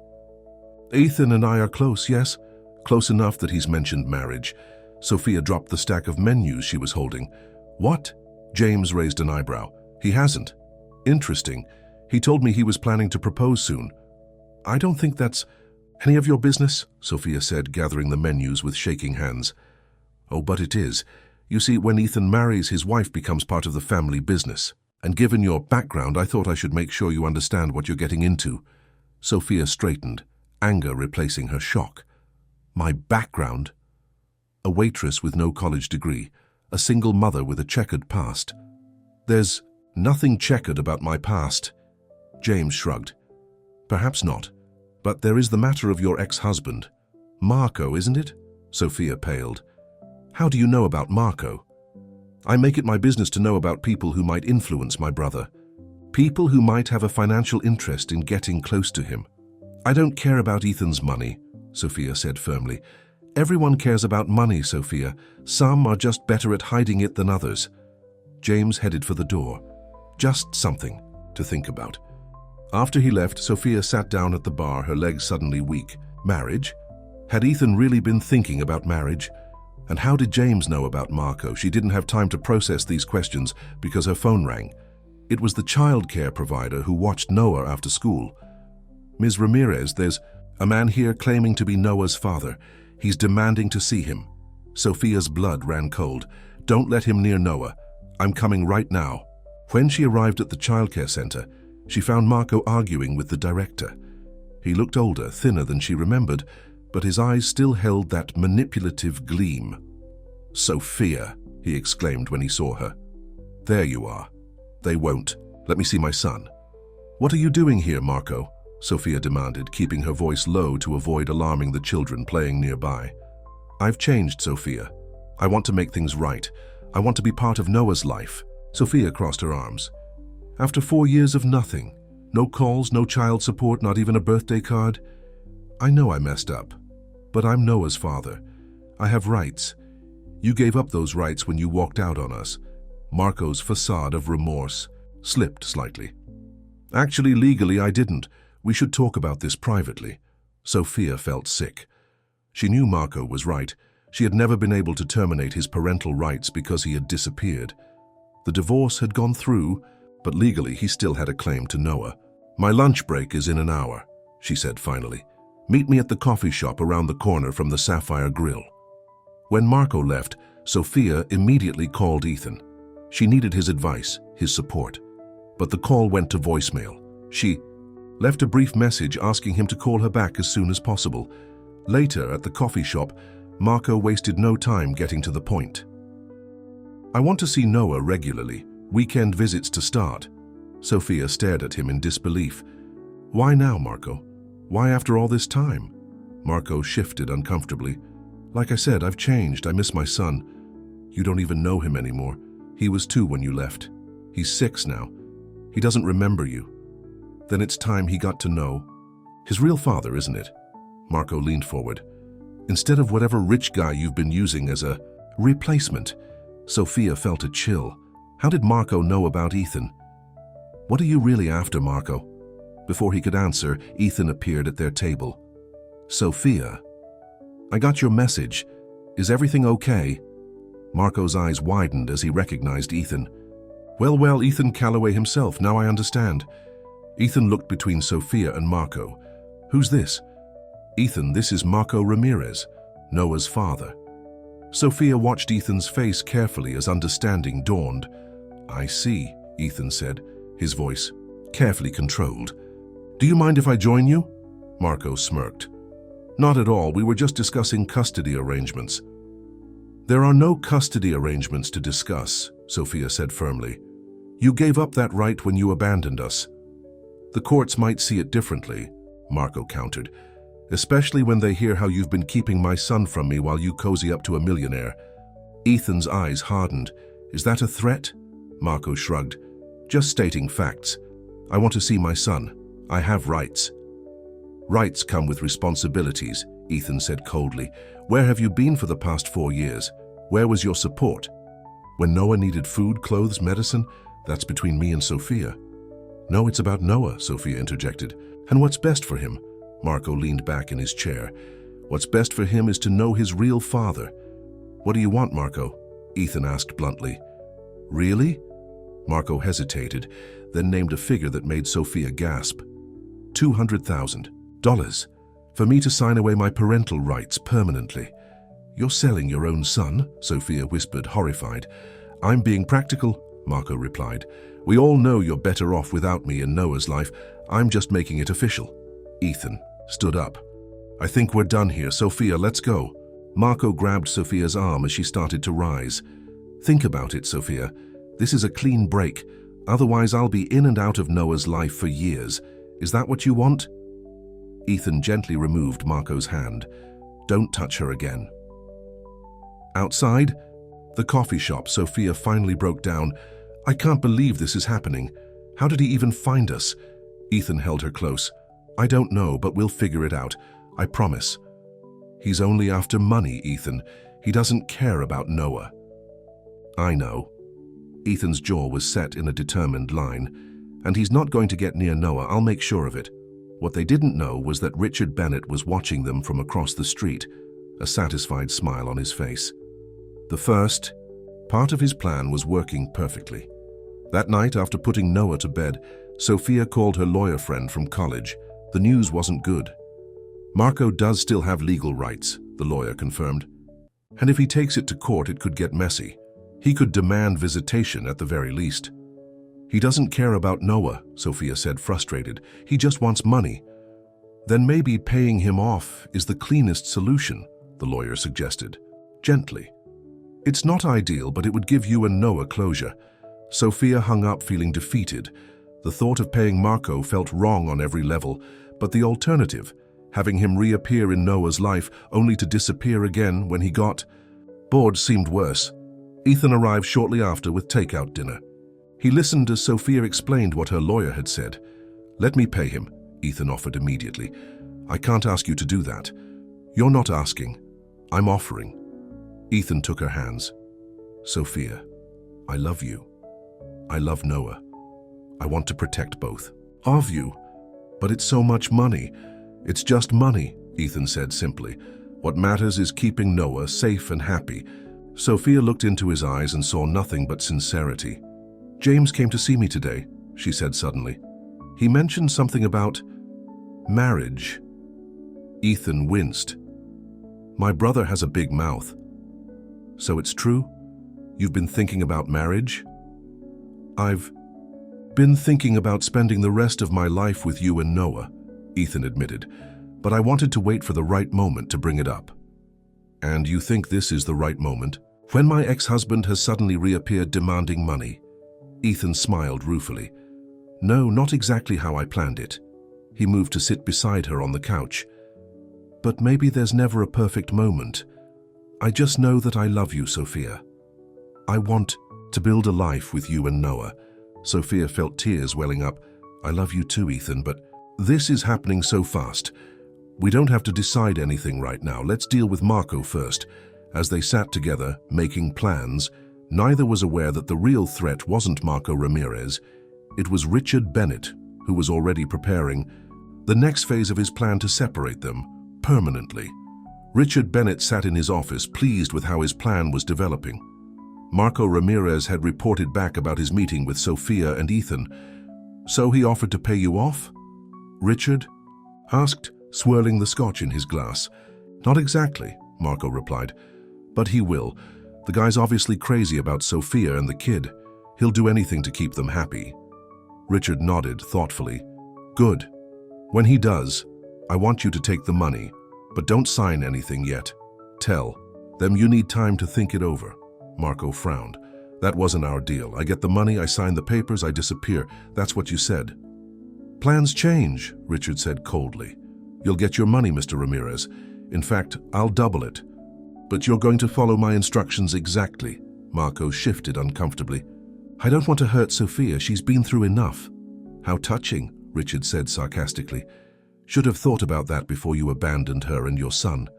Ethan and I are close, yes? Close enough that he's mentioned marriage. Sophia dropped the stack of menus she was holding. What? James raised an eyebrow. He hasn't. Interesting. He told me he was planning to propose soon. I don't think that's any of your business, Sophia said, gathering the menus with shaking hands. Oh, but it is. You see, when Ethan marries, his wife becomes part of the family business. And given your background, I thought I should make sure you understand what you're getting into. Sophia straightened, anger replacing her shock. My background? A waitress with no college degree, a single mother with a checkered past. There's nothing checkered about my past. James shrugged. Perhaps not, but there is the matter of your ex-husband. Marco, isn't it? Sophia paled. How do you know about Marco? I make it my business to know about people who might influence my brother. People who might have a financial interest in getting close to him. I don't care about Ethan's money, Sophia said firmly. Everyone cares about money, Sophia. Some are just better at hiding it than others. James headed for the door. Just something to think about. After he left, Sophia sat down at the bar, her legs suddenly weak. Marriage? Had Ethan really been thinking about marriage? And how did James know about Marco? She didn't have time to process these questions because her phone rang. It was the childcare provider who watched Noah after school. "Ms. Ramirez, there's a man here claiming to be Noah's father. He's demanding to see him." Sophia's blood ran cold. "Don't let him near Noah. I'm coming right now." When she arrived at the childcare center, she found Marco arguing with the director. He looked older, thinner than she remembered, but his eyes still held that manipulative gleam. "Sophia," he exclaimed when he saw her. "There you are." "They won't. Let me see my son." "What are you doing here, Marco?" Sophia demanded, keeping her voice low to avoid alarming the children playing nearby. "I've changed, Sophia. I want to make things right. I want to be part of Noah's life." Sophia crossed her arms. "After 4 years of nothing, no calls, no child support, not even a birthday card. I know I messed up, but I'm Noah's father. I have rights. You gave up those rights when you walked out on us." Marco's facade of remorse slipped slightly. "Actually, legally, I didn't. We should talk about this privately." Sophia felt sick. She knew Marco was right. She had never been able to terminate his parental rights because he had disappeared. The divorce had gone through, but legally he still had a claim to Noah. "My lunch break is in an hour," she said finally. "Meet me at the coffee shop around the corner from the Sapphire Grill." When Marco left, Sophia immediately called Ethan. She needed his advice, his support. But the call went to voicemail. She left a brief message asking him to call her back as soon as possible. Later, at the coffee shop, Marco wasted no time getting to the point. "I want to see Noah regularly, weekend visits to start." Sophia stared at him in disbelief. "Why now, Marco? Why after all this time?" Marco shifted uncomfortably. "Like I said, I've changed. I miss my son. You don't even know him anymore. He was 2 when you left. He's 6 now. He doesn't remember you." Then it's time he got to know his real father, isn't it? Marco leaned forward. "Instead of whatever rich guy you've been using as a replacement." Sophia felt a chill. How did Marco know about Ethan? "What are you really after, Marco?" Before he could answer, Ethan appeared at their table. "Sophia, I got your message. Is everything okay?" Marco's eyes widened as he recognized Ethan. Well, Ethan Calloway himself, now I understand." Ethan looked between Sophia and Marco. "Who's this?" "Ethan, this is Marco Ramirez, Noah's father." Sophia watched Ethan's face carefully as understanding dawned. "I see," Ethan said, his voice carefully controlled. "Do you mind if I join you?" Marco smirked. "Not at all. We were just discussing custody arrangements." "There are no custody arrangements to discuss," Sophia said firmly. "You gave up that right when you abandoned us." "The courts might see it differently," Marco countered, "especially when they hear how you've been keeping my son from me while you cozy up to a millionaire." Ethan's eyes hardened. "Is that a threat?" Marco shrugged. "Just stating facts. I want to see my son. I have rights." "Rights come with responsibilities," Ethan said coldly. "Where have you been for the past 4 years? Where was your support? When Noah needed food, clothes, medicine, that's between me and Sophia." "No, it's about Noah," Sophia interjected. "And what's best for him?" Marco leaned back in his chair. "What's best for him is to know his real father." "What do you want, Marco?" Ethan asked bluntly. "Really?" Marco hesitated, then named a figure that made Sophia gasp. $200,000. For me to sign away my parental rights permanently. "You're selling your own son," Sophia whispered, horrified. "I'm being practical," Marco replied. "We all know you're better off without me in Noah's life. I'm just making it official." Ethan stood up. "I think we're done here. Sophia, let's go." Marco grabbed Sophia's arm as she started to rise. "Think about it, Sophia. This is a clean break. Otherwise, I'll be in and out of Noah's life for years. Is that what you want?" Ethan gently removed Marco's hand. "Don't touch her again." Outside the coffee shop, Sophia finally broke down. "I can't believe this is happening. How did he even find us?" Ethan held her close. "I don't know, but we'll figure it out. I promise." "He's only after money, Ethan. He doesn't care about Noah." "I know." Ethan's jaw was set in a determined line. "And he's not going to get near Noah, I'll make sure of it." What they didn't know was that Richard Bennett was watching them from across the street, a satisfied smile on his face. The first part of his plan was working perfectly. That night, after putting Noah to bed, Sophia called her lawyer friend from college. The news wasn't good. "Marco does still have legal rights," the lawyer confirmed. "And if he takes it to court, it could get messy. He could demand visitation at the very least." "He doesn't care about Noah," Sophia said, frustrated. "He just wants money." "Then maybe paying him off is the cleanest solution," the lawyer suggested, gently. "It's not ideal, but it would give you and Noah closure." Sophia hung up feeling defeated. The thought of paying Marco felt wrong on every level, but the alternative, having him reappear in Noah's life only to disappear again when he got bored, seemed worse. Ethan arrived shortly after with takeout dinner. He listened as Sophia explained what her lawyer had said. "Let me pay him," Ethan offered immediately. "I can't ask you to do that." "You're not asking. I'm offering." Ethan took her hands. "Sophia, I love you. I love Noah. I want to protect both of you. But it's so much money." "It's just money," Ethan said simply. "What matters is keeping Noah safe and happy." Sophia looked into his eyes and saw nothing but sincerity. "James came to see me today," she said suddenly. "He mentioned something about marriage." Ethan winced. "My brother has a big mouth." "So it's true? You've been thinking about marriage?" "I've been thinking about spending the rest of my life with you and Noah," Ethan admitted, "but I wanted to wait for the right moment to bring it up." "And you think this is the right moment? When my ex-husband has suddenly reappeared demanding money?" Ethan smiled ruefully. "No, not exactly how I planned it." He moved to sit beside her on the couch. "But maybe there's never a perfect moment. I just know that I love you, Sophia. I want to build a life with you and Noah." Sophia felt tears welling up. "I love you too, Ethan, but this is happening so fast. We don't have to decide anything right now. Let's deal with Marco first." As they sat together, making plans, neither was aware that the real threat wasn't Marco Ramirez. It was Richard Bennett, who was already preparing the next phase of his plan to separate them, permanently. Richard Bennett sat in his office, pleased with how his plan was developing. Marco Ramirez had reported back about his meeting with Sophia and Ethan. "So he offered to pay you off?" Richard asked, swirling the scotch in his glass. "Not exactly," Marco replied. "But he will. The guy's obviously crazy about Sophia and the kid. He'll do anything to keep them happy." Richard nodded thoughtfully. "Good. When he does, I want you to take the money, but don't sign anything yet. Tell them you need time to think it over." Marco frowned. "That wasn't our deal. I get the money, I sign the papers, I disappear. That's what you said." "Plans change," Richard said coldly. "You'll get your money, Mr. Ramirez. In fact, I'll double it. But you're going to follow my instructions exactly." Marco shifted uncomfortably. "I don't want to hurt Sophia. She's been through enough." "How touching," Richard said sarcastically. "Should have thought about that before you abandoned her and your son."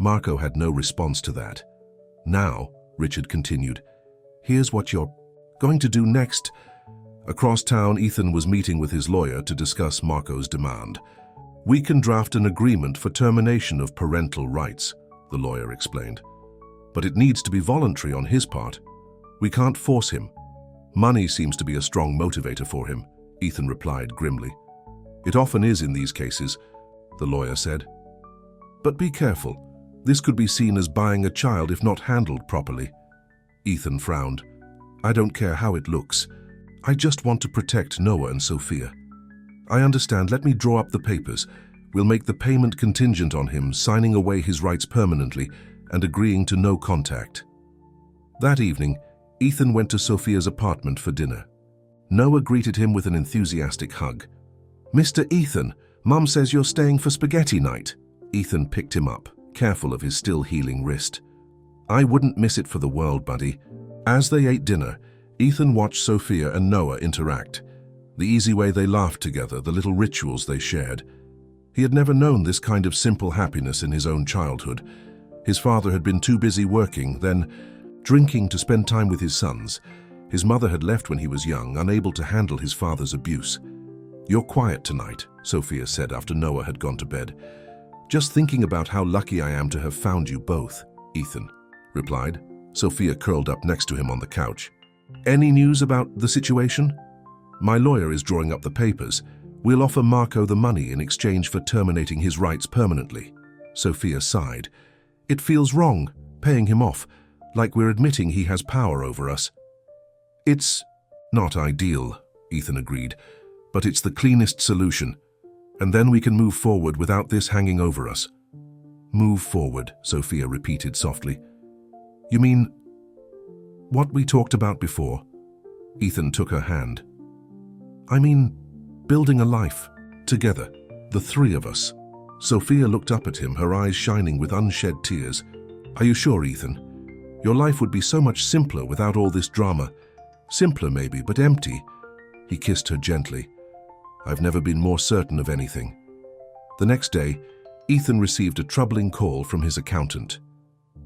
Marco had no response to that. "Now," Richard continued, "here's what you're going to do next." Across town, Ethan was meeting with his lawyer to discuss Marco's demand. "We can draft an agreement for termination of parental rights," the lawyer explained. "But it needs to be voluntary on his part. We can't force him." "Money seems to be a strong motivator for him," Ethan replied grimly. "It often is in these cases," the lawyer said. "But be careful. This could be seen as buying a child if not handled properly." Ethan frowned. "I don't care how it looks. I just want to protect Noah and Sophia." "I understand. Let me draw up the papers. We'll make the payment contingent on him signing away his rights permanently and agreeing to no contact." That evening, Ethan went to Sophia's apartment for dinner. Noah greeted him with an enthusiastic hug. "Mr. Ethan, Mum says you're staying for spaghetti night." Ethan picked him up, careful of his still healing wrist. "I wouldn't miss it for the world, buddy." As they ate dinner, Ethan watched Sophia and Noah interact. The easy way they laughed together, the little rituals they shared. He had never known this kind of simple happiness in his own childhood. His father had been too busy working, then drinking to spend time with his sons. His mother had left when he was young, unable to handle his father's abuse. "You're quiet tonight," Sophia said after Noah had gone to bed. "Just thinking about how lucky I am to have found you both," Ethan replied. Sophia curled up next to him on the couch. "Any news about the situation?" "My lawyer is drawing up the papers. We'll offer Marco the money in exchange for terminating his rights permanently." Sophia sighed. "It feels wrong, paying him off, like we're admitting he has power over us." "It's not ideal," Ethan agreed, "but it's the cleanest solution. And then we can move forward without this hanging over us." "Move forward," Sophia repeated softly. "You mean what we talked about before?" Ethan took her hand. "I mean, building a life together, the three of us." Sophia looked up at him, her eyes shining with unshed tears. "Are you sure, Ethan? Your life would be so much simpler without all this drama. Simpler maybe, but empty." He kissed her gently. "I've never been more certain of anything." The next day, Ethan received a troubling call from his accountant.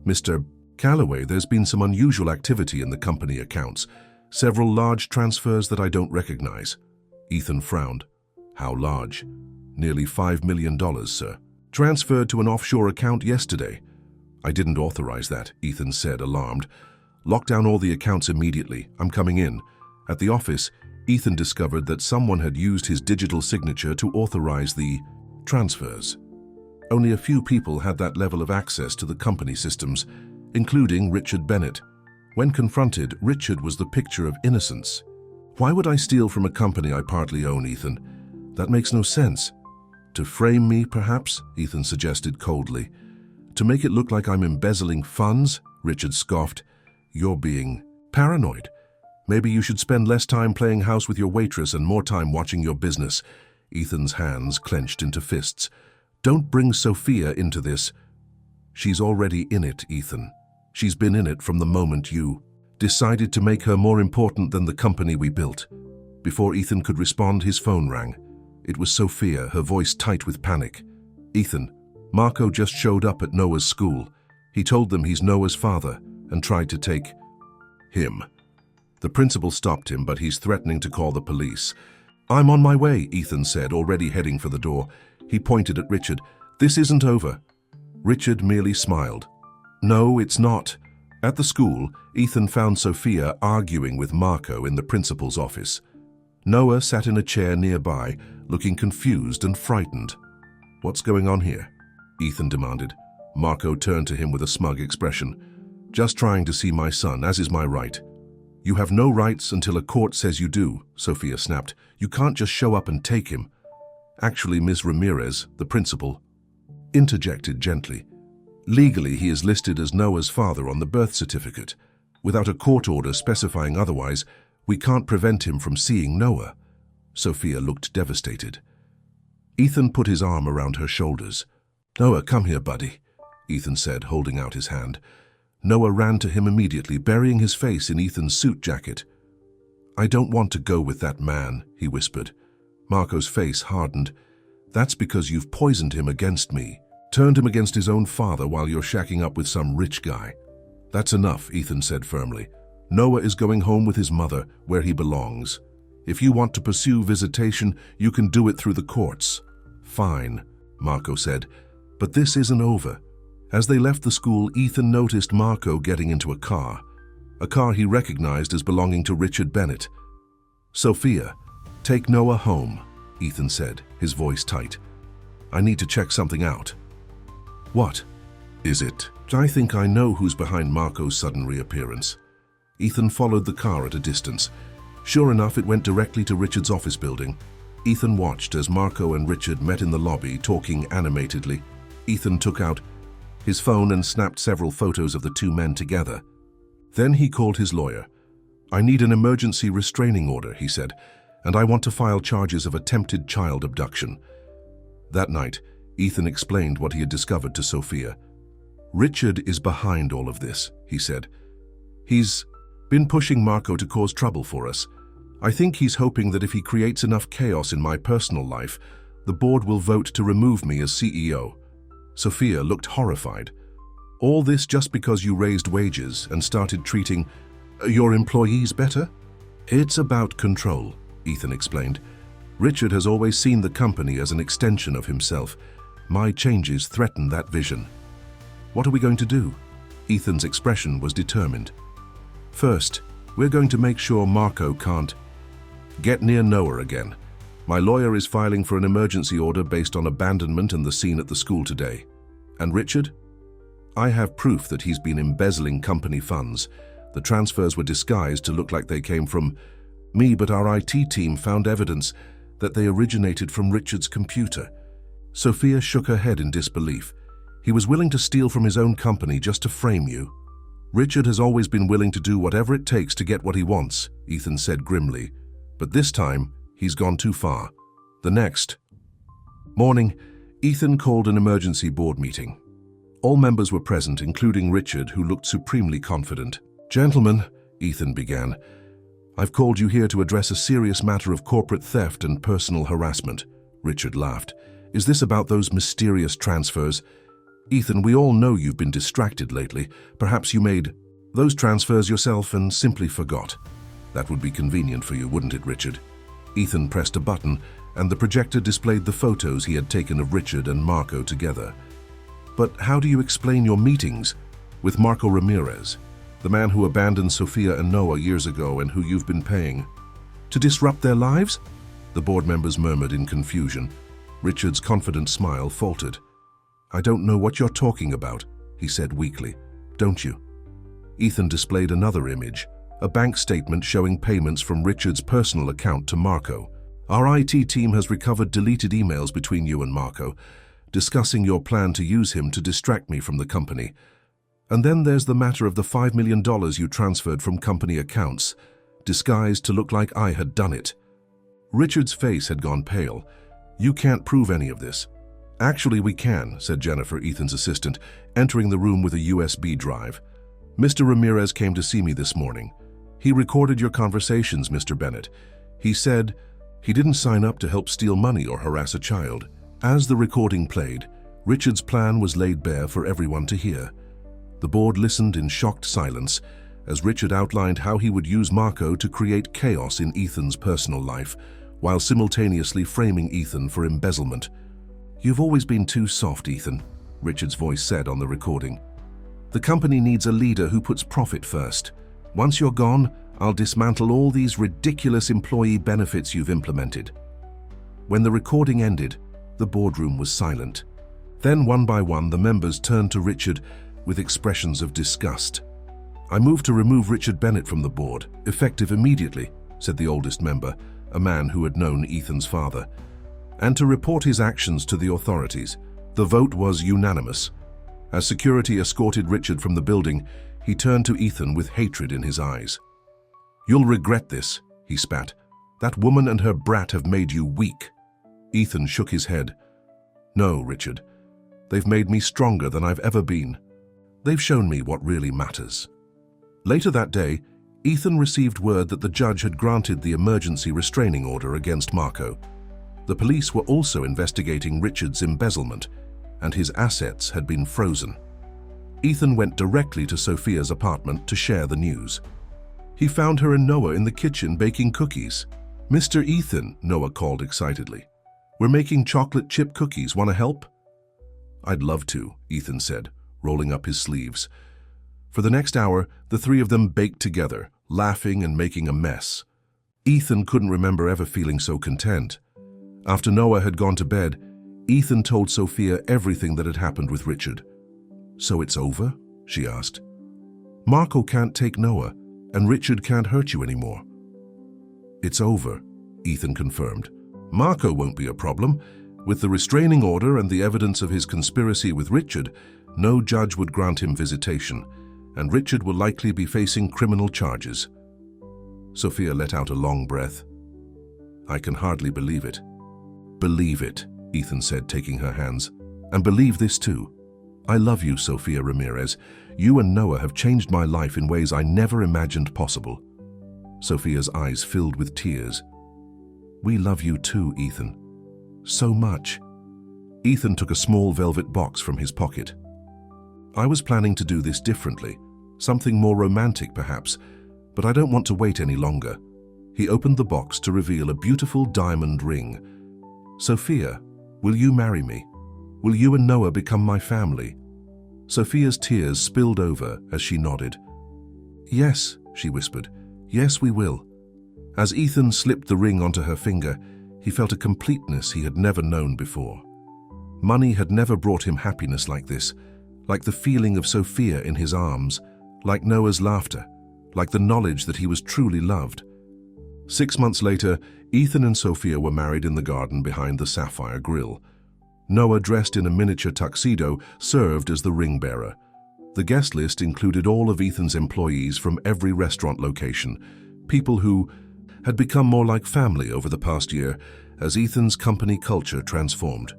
"Mr. Calloway, there's been some unusual activity in the company accounts. Several large transfers that I don't recognize." Ethan frowned. "How large?" "Nearly $5 million, sir. Transferred to an offshore account yesterday." "I didn't authorize that," Ethan said, alarmed. "Lock down all the accounts immediately. I'm coming in." At the office, Ethan discovered that someone had used his digital signature to authorize the transfers. Only a few people had that level of access to the company systems, including Richard Bennett. When confronted, Richard was the picture of innocence. "Why would I steal from a company I partly own, Ethan? That makes no sense." "To frame me, perhaps?" Ethan suggested coldly. "To make it look like I'm embezzling funds?" Richard scoffed. "You're being paranoid. Maybe you should spend less time playing house with your waitress and more time watching your business." Ethan's hands clenched into fists. "Don't bring Sophia into this." "She's already in it, Ethan. She's been in it from the moment you decided to make her more important than the company we built." Before Ethan could respond, his phone rang. It was Sophia, her voice tight with panic. "Ethan, Marco just showed up at Noah's school. He told them he's Noah's father and tried to take him." The principal stopped him, but he's threatening to call the police. "I'm on my way," Ethan said, already heading for the door. He pointed at Richard. "This isn't over." Richard merely smiled. "No, it's not." At the school, Ethan found Sophia arguing with Marco in the principal's office. Noah sat in a chair nearby, looking confused and frightened. "What's going on here?" Ethan demanded. Marco turned to him with a smug expression. "Just trying to see my son, as is my right." "You have no rights until a court says you do," Sophia snapped. "You can't just show up and take him." Actually, Ms. Ramirez, the principal, interjected gently. "Legally, he is listed as Noah's father on the birth certificate. Without a court order specifying otherwise, we can't prevent him from seeing Noah." Sophia looked devastated. Ethan put his arm around her shoulders. "Noah, come here, buddy," Ethan said, holding out his hand. Noah ran to him immediately, burying his face in Ethan's suit jacket. "I don't want to go with that man," he whispered. Marco's face hardened. "That's because you've poisoned him against me. Turned him against his own father while you're shacking up with some rich guy." "That's enough," Ethan said firmly. "Noah is going home with his mother, where he belongs. If you want to pursue visitation, you can do it through the courts." "Fine," Marco said. "But this isn't over." As they left the school, Ethan noticed Marco getting into a car he recognized as belonging to Richard Bennett. "Sophia, take Noah home," Ethan said, his voice tight. "I need to check something out." "What is it?" "I think I know who's behind Marco's sudden reappearance." Ethan followed the car at a distance. Sure enough, it went directly to Richard's office building. Ethan watched as Marco and Richard met in the lobby, talking animatedly. Ethan took out his phone and snapped several photos of the two men together. Then he called his lawyer. "I need an emergency restraining order," he said, "and I want to file charges of attempted child abduction." That night, Ethan explained what he had discovered to Sophia. "Richard is behind all of this," he said. "He's been pushing Marco to cause trouble for us. I think he's hoping that if he creates enough chaos in my personal life, the board will vote to remove me as CEO." Sophia looked horrified. "All this just because you raised wages and started treating Your employees better? It's about control, Ethan explained. Richard has always seen the company as an extension of himself. My changes threaten that vision. What are we going to do? Ethan's expression was determined. First, we're going to make sure Marco can't get near Noah again. My lawyer is filing for an emergency order based on abandonment and the scene at the school today. And Richard? I have proof that he's been embezzling company funds. The transfers were disguised to look like they came from me, but our IT team found evidence that they originated from Richard's computer. Sophia shook her head in disbelief. He was willing to steal from his own company just to frame you. Richard has always been willing to do whatever it takes to get what he wants, Ethan said grimly. But this time, he's gone too far. The next morning, Ethan called an emergency board meeting. All members were present, including Richard, who looked supremely confident. Gentlemen, Ethan began, I've called you here to address a serious matter of corporate theft and personal harassment. Richard laughed. Is this about those mysterious transfers? Ethan, we all know you've been distracted lately. Perhaps you made those transfers yourself and simply forgot. That would be convenient for you, wouldn't it, Richard? Ethan pressed a button, and the projector displayed the photos he had taken of Richard and Marco together. But how do you explain your meetings with Marco Ramirez, the man who abandoned Sophia and Noah years ago and who you've been paying to disrupt their lives? The board members murmured in confusion. Richard's confident smile faltered. I don't know what you're talking about, he said weakly. Don't you? Ethan displayed another image, a bank statement showing payments from Richard's personal account to Marco. Our IT team has recovered deleted emails between you and Marco, discussing your plan to use him to distract me from the company. And then there's the matter of the $5 million you transferred from company accounts, disguised to look like I had done it. Richard's face had gone pale. You can't prove any of this. Actually, we can, said Jennifer, Ethan's assistant, entering the room with a USB drive. Mr. Ramirez came to see me this morning. He recorded your conversations, Mr. Bennett. He said he didn't sign up to help steal money or harass a child. As the recording played, Richard's plan was laid bare for everyone to hear. The board listened in shocked silence as Richard outlined how he would use Marco to create chaos in Ethan's personal life, while simultaneously framing Ethan for embezzlement. You've always been too soft, Ethan, Richard's voice said on the recording. The company needs a leader who puts profit first. Once you're gone, I'll dismantle all these ridiculous employee benefits you've implemented. When the recording ended, the boardroom was silent. Then, one by one, the members turned to Richard with expressions of disgust. I move to remove Richard Bennett from the board, effective immediately, said the oldest member, a man who had known Ethan's father, and to report his actions to the authorities. The vote was unanimous. As security escorted Richard from the building, he turned to Ethan with hatred in his eyes. You'll regret this, he spat. That woman and her brat have made you weak. Ethan shook his head. No, Richard. They've made me stronger than I've ever been. They've shown me what really matters. Later that day, Ethan received word that the judge had granted the emergency restraining order against Marco. The police were also investigating Richard's embezzlement, and his assets had been frozen. Ethan went directly to Sophia's apartment to share the news. He found her and Noah in the kitchen baking cookies. Mr. Ethan, Noah called excitedly. We're making chocolate chip cookies. Want to help? I'd love to, Ethan said, rolling up his sleeves. For the next hour, the three of them baked together, laughing and making a mess. Ethan couldn't remember ever feeling so content. After Noah had gone to bed, Ethan told Sophia everything that had happened with Richard. So it's over? She asked. Marco can't take Noah, and Richard can't hurt you anymore. It's over, Ethan confirmed. Marco won't be a problem. With the restraining order and the evidence of his conspiracy with Richard, no judge would grant him visitation, and Richard will likely be facing criminal charges. Sophia let out a long breath. I can hardly believe it. Believe it, Ethan said, taking her hands. And believe this too. I love you, Sophia Ramirez. You and Noah have changed my life in ways I never imagined possible. Sophia's eyes filled with tears. We love you too, Ethan. So much. Ethan took a small velvet box from his pocket. I was planning to do this differently, something more romantic perhaps, But I don't want to wait any longer. He opened the box to reveal a beautiful diamond ring. Sophia, will you marry me? Will you and Noah become my family? Sophia's tears spilled over as she nodded. Yes, she whispered. Yes, we will. As Ethan slipped the ring onto her finger, he felt a completeness he had never known before. Money had never brought him happiness like this, like the feeling of Sophia in his arms, like Noah's laughter, like the knowledge that he was truly loved. 6 months later, Ethan and Sophia were married in the garden behind the sapphire grill. Noah, dressed in a miniature tuxedo, served as the ring bearer. The guest list included all of Ethan's employees from every restaurant location, people who had become more like family over the past year as Ethan's company culture transformed.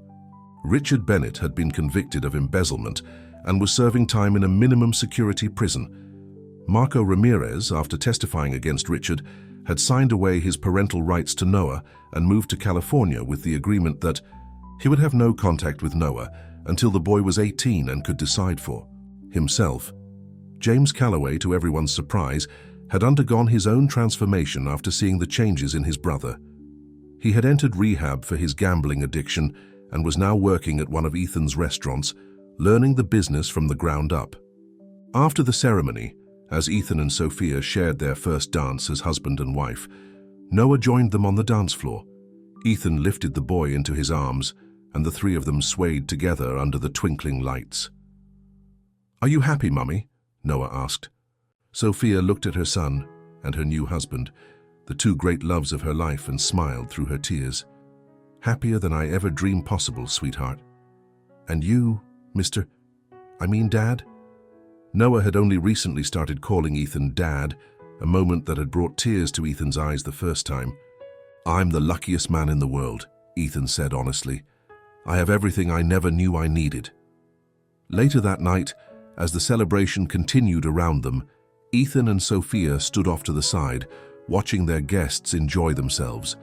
Richard Bennett had been convicted of embezzlement and was serving time in a minimum security prison. Marco Ramirez, after testifying against Richard, had signed away his parental rights to Noah and moved to California with the agreement that he would have no contact with Noah until the boy was 18 and could decide for himself. James Calloway, to everyone's surprise, had undergone his own transformation after seeing the changes in his brother. He had entered rehab for his gambling addiction and was now working at one of Ethan's restaurants, learning the business from the ground up. After the ceremony, as Ethan and Sophia shared their first dance as husband and wife, Noah joined them on the dance floor. Ethan lifted the boy into his arms, and the three of them swayed together under the twinkling lights. "Are you happy, Mummy?" Noah asked. Sophia looked at her son and her new husband, the two great loves of her life, and smiled through her tears. "Happier than I ever dreamed possible, sweetheart." "And you, Dad?" Noah had only recently started calling Ethan Dad, a moment that had brought tears to Ethan's eyes the first time. "I'm the luckiest man in the world," Ethan said honestly. "I have everything I never knew I needed." Later that night, as the celebration continued around them, Ethan and Sophia stood off to the side, watching their guests enjoy themselves.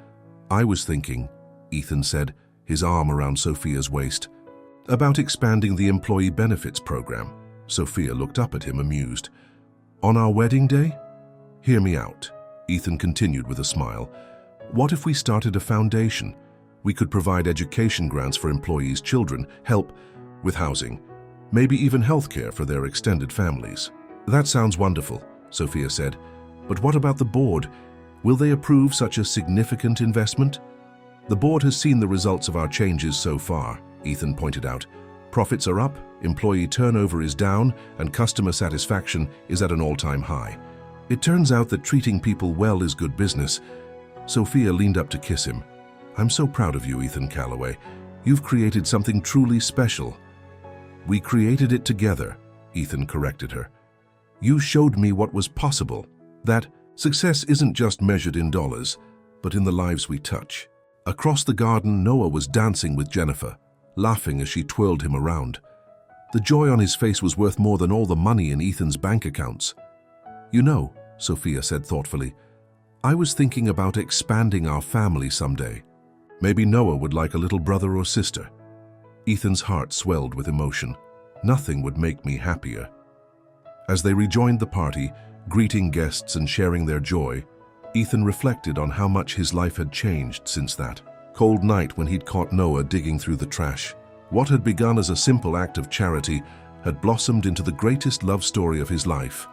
"I was thinking," Ethan said, his arm around Sophia's waist, "about expanding the employee benefits program." Sophia looked up at him, amused. "On our wedding day?" "Hear me out," Ethan continued with a smile. "What if we started a foundation? We could provide education grants for employees' children, help with housing, maybe even healthcare for their extended families." "That sounds wonderful," Sophia said. "But what about the board? Will they approve such a significant investment?" "The board has seen the results of our changes so far," Ethan pointed out. "Profits are up, employee turnover is down, and customer satisfaction is at an all-time high. It turns out that treating people well is good business." Sophia leaned up to kiss him. "I'm so proud of you, Ethan Calloway. You've created something truly special." "We created it together," Ethan corrected her. "You showed me what was possible, that success isn't just measured in dollars, but in the lives we touch." Across the garden, Noah was dancing with Jennifer, laughing as she twirled him around. The joy on his face was worth more than all the money in Ethan's bank accounts. "You know," Sophia said thoughtfully, "I was thinking about expanding our family someday. Maybe Noah would like a little brother or sister." Ethan's heart swelled with emotion. "Nothing would make me happier." As they rejoined the party, greeting guests and sharing their joy, Ethan reflected on how much his life had changed since that cold night when he'd caught Noah digging through the trash. What had begun as a simple act of charity had blossomed into the greatest love story of his life.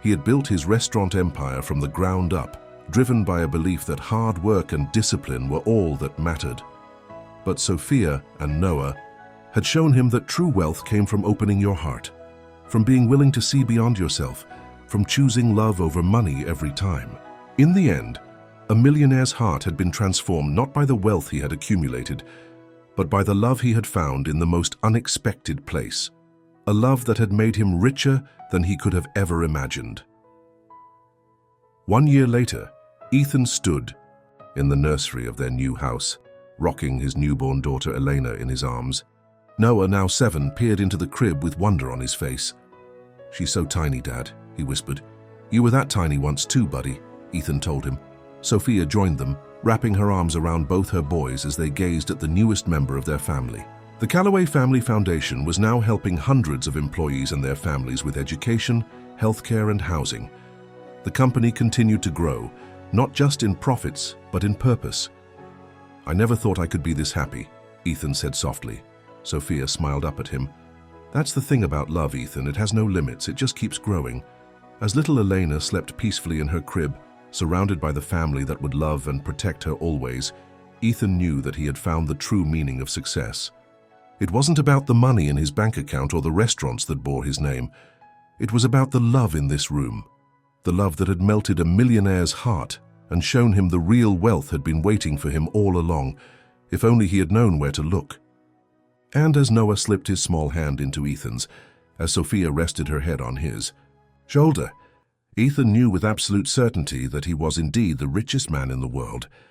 He had built his restaurant empire from the ground up, driven by a belief that hard work and discipline were all that mattered. But Sophia and Noah had shown him that true wealth came from opening your heart, from being willing to see beyond yourself, from choosing love over money every time. In the end, a millionaire's heart had been transformed not by the wealth he had accumulated, but by the love he had found in the most unexpected place, a love that had made him richer than he could have ever imagined. 1 year later, Ethan stood in the nursery of their new house, rocking his newborn daughter Elena in his arms. Noah, now 7, peered into the crib with wonder on his face. "She's so tiny, Dad," he whispered. "You were that tiny once too, buddy," Ethan told him. Sophia joined them, wrapping her arms around both her boys as they gazed at the newest member of their family. The Calloway Family Foundation was now helping hundreds of employees and their families with education, healthcare, and housing. The company continued to grow, not just in profits, but in purpose. "I never thought I could be this happy," Ethan said softly. Sophia smiled up at him. "That's the thing about love, Ethan. It has no limits. It just keeps growing." As little Elena slept peacefully in her crib, surrounded by the family that would love and protect her always, Ethan knew that he had found the true meaning of success. It wasn't about the money in his bank account or the restaurants that bore his name. It was about the love in this room, the love that had melted a millionaire's heart and shown him the real wealth had been waiting for him all along, if only he had known where to look. And as Noah slipped his small hand into Ethan's, as Sophia rested her head on his shoulder, Ethan knew with absolute certainty that he was indeed the richest man in the world,